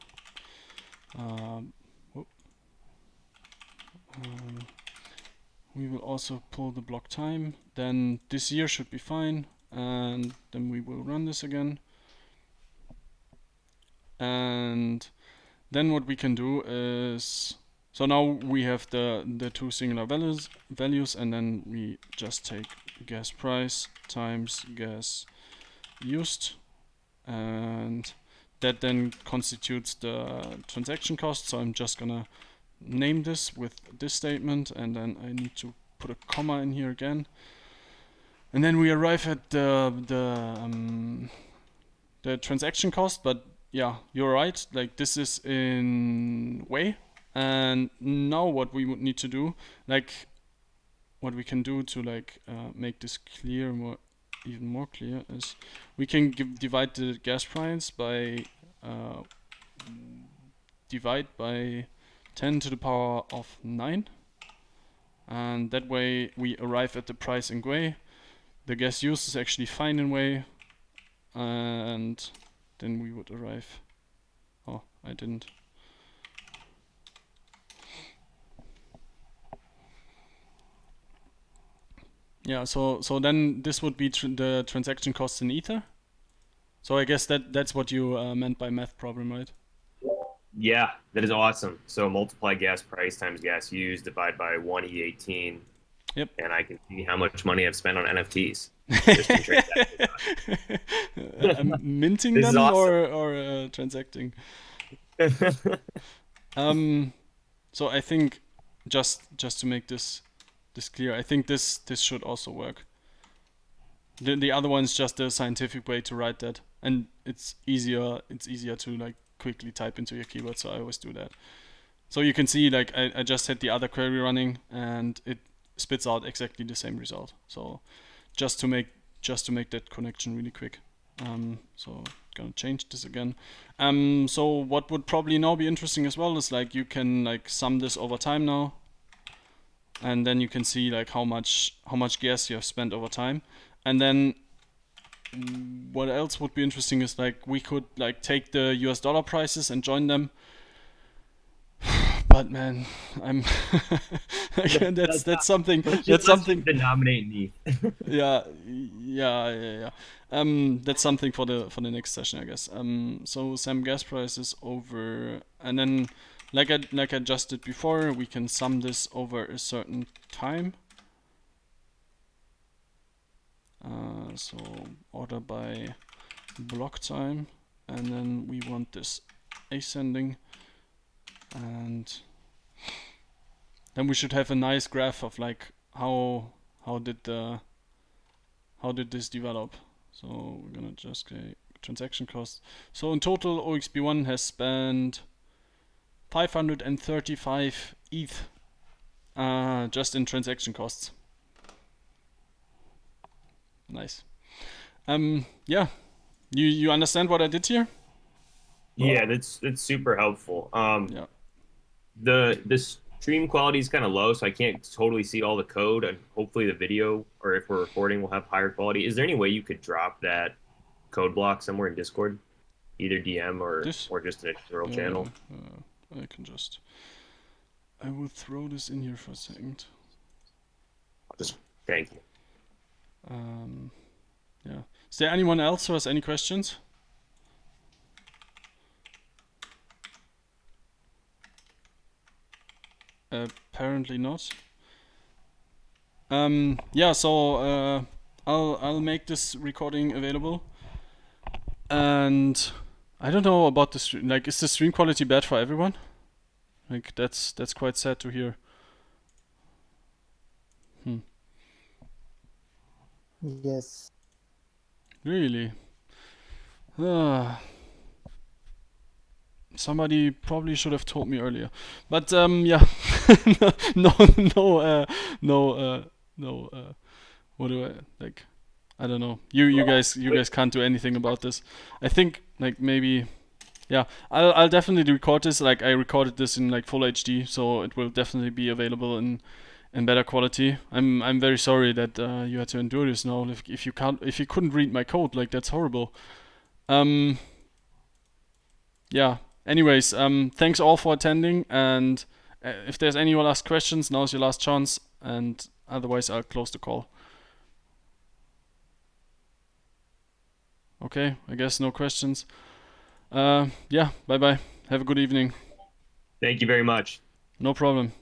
We will also pull the block time. Then this year should be fine. And then we will run this again. And then what we can do is, so now we have the two singular values, and then we just take gas price times gas used, and that then constitutes the transaction cost. So I'm just gonna name this with this statement, and then I need to put a comma in here again, and then we arrive at the transaction cost. But yeah, you're right, like this is in way. And now what we would need to do, like what we can do to like make this clear, even more clear, is we can divide the gas price by divide by 10 to the power of 9, and that way we arrive at the price in gray. The gas used is actually fine in way, and then we would arrive. Oh, I didn't. Yeah, so then this would be the transaction costs in ether. So I guess that's what you meant by math problem, right? Yeah, that is awesome. So multiply gas price times gas used, divide by 1E18. Yep. And I can see how much money I've spent on NFTs. Just in minting This is them awesome. or transacting. So I think just to make this clear, I think this should also work. The other one is just a scientific way to write that, and it's easier to like quickly type into your keyboard, so I always do that. So you can see like I just had the other query running and it spits out exactly the same result. So just to make that connection really quick. So gonna change this again. So what would probably now be interesting as well is like you can like sum this over time now, and then you can see like how much gas you have spent over time. And then what else would be interesting is like we could like take the US dollar prices and join them. But man, I'm that's something denominate me. yeah. That's something for the next session, I guess. So some gas prices over, and then like I just did before, we can sum this over a certain time. So order by block time, and then we want this ascending, and then we should have a nice graph of like how did this develop. So we're gonna just say transaction cost. So in total, OXB1 has spent 535 ETH just in transaction costs. Nice. Yeah. You understand what I did here? Yeah, that's super helpful. Yeah. The stream quality is kind of low, so I can't totally see all the code. And hopefully the video, or if we're recording, will have higher quality. Is there any way you could drop that code block somewhere in Discord, either DM or just in a general channel? I can just. I will throw this in here for a second. Just thank you. Yeah. Is there anyone else who has any questions? Apparently not. Yeah. So I'll make this recording available, and I don't know about the stream. Like, is the stream quality bad for everyone? Like, that's quite sad to hear. Yes. Really? Somebody probably should have told me earlier. But yeah, no, what do I like? I don't know. You guys can't do anything about this. I think like maybe, yeah. I'll definitely record this. Like, I recorded this in like full HD, so it will definitely be available in better quality. I'm very sorry that you had to endure this now. If you couldn't read my code, like, that's horrible. Yeah. Anyways, thanks all for attending, and if there's any last questions, now's your last chance, and otherwise I'll close the call. Okay, I guess no questions. Yeah, bye bye. Have a good evening. Thank you very much. No problem.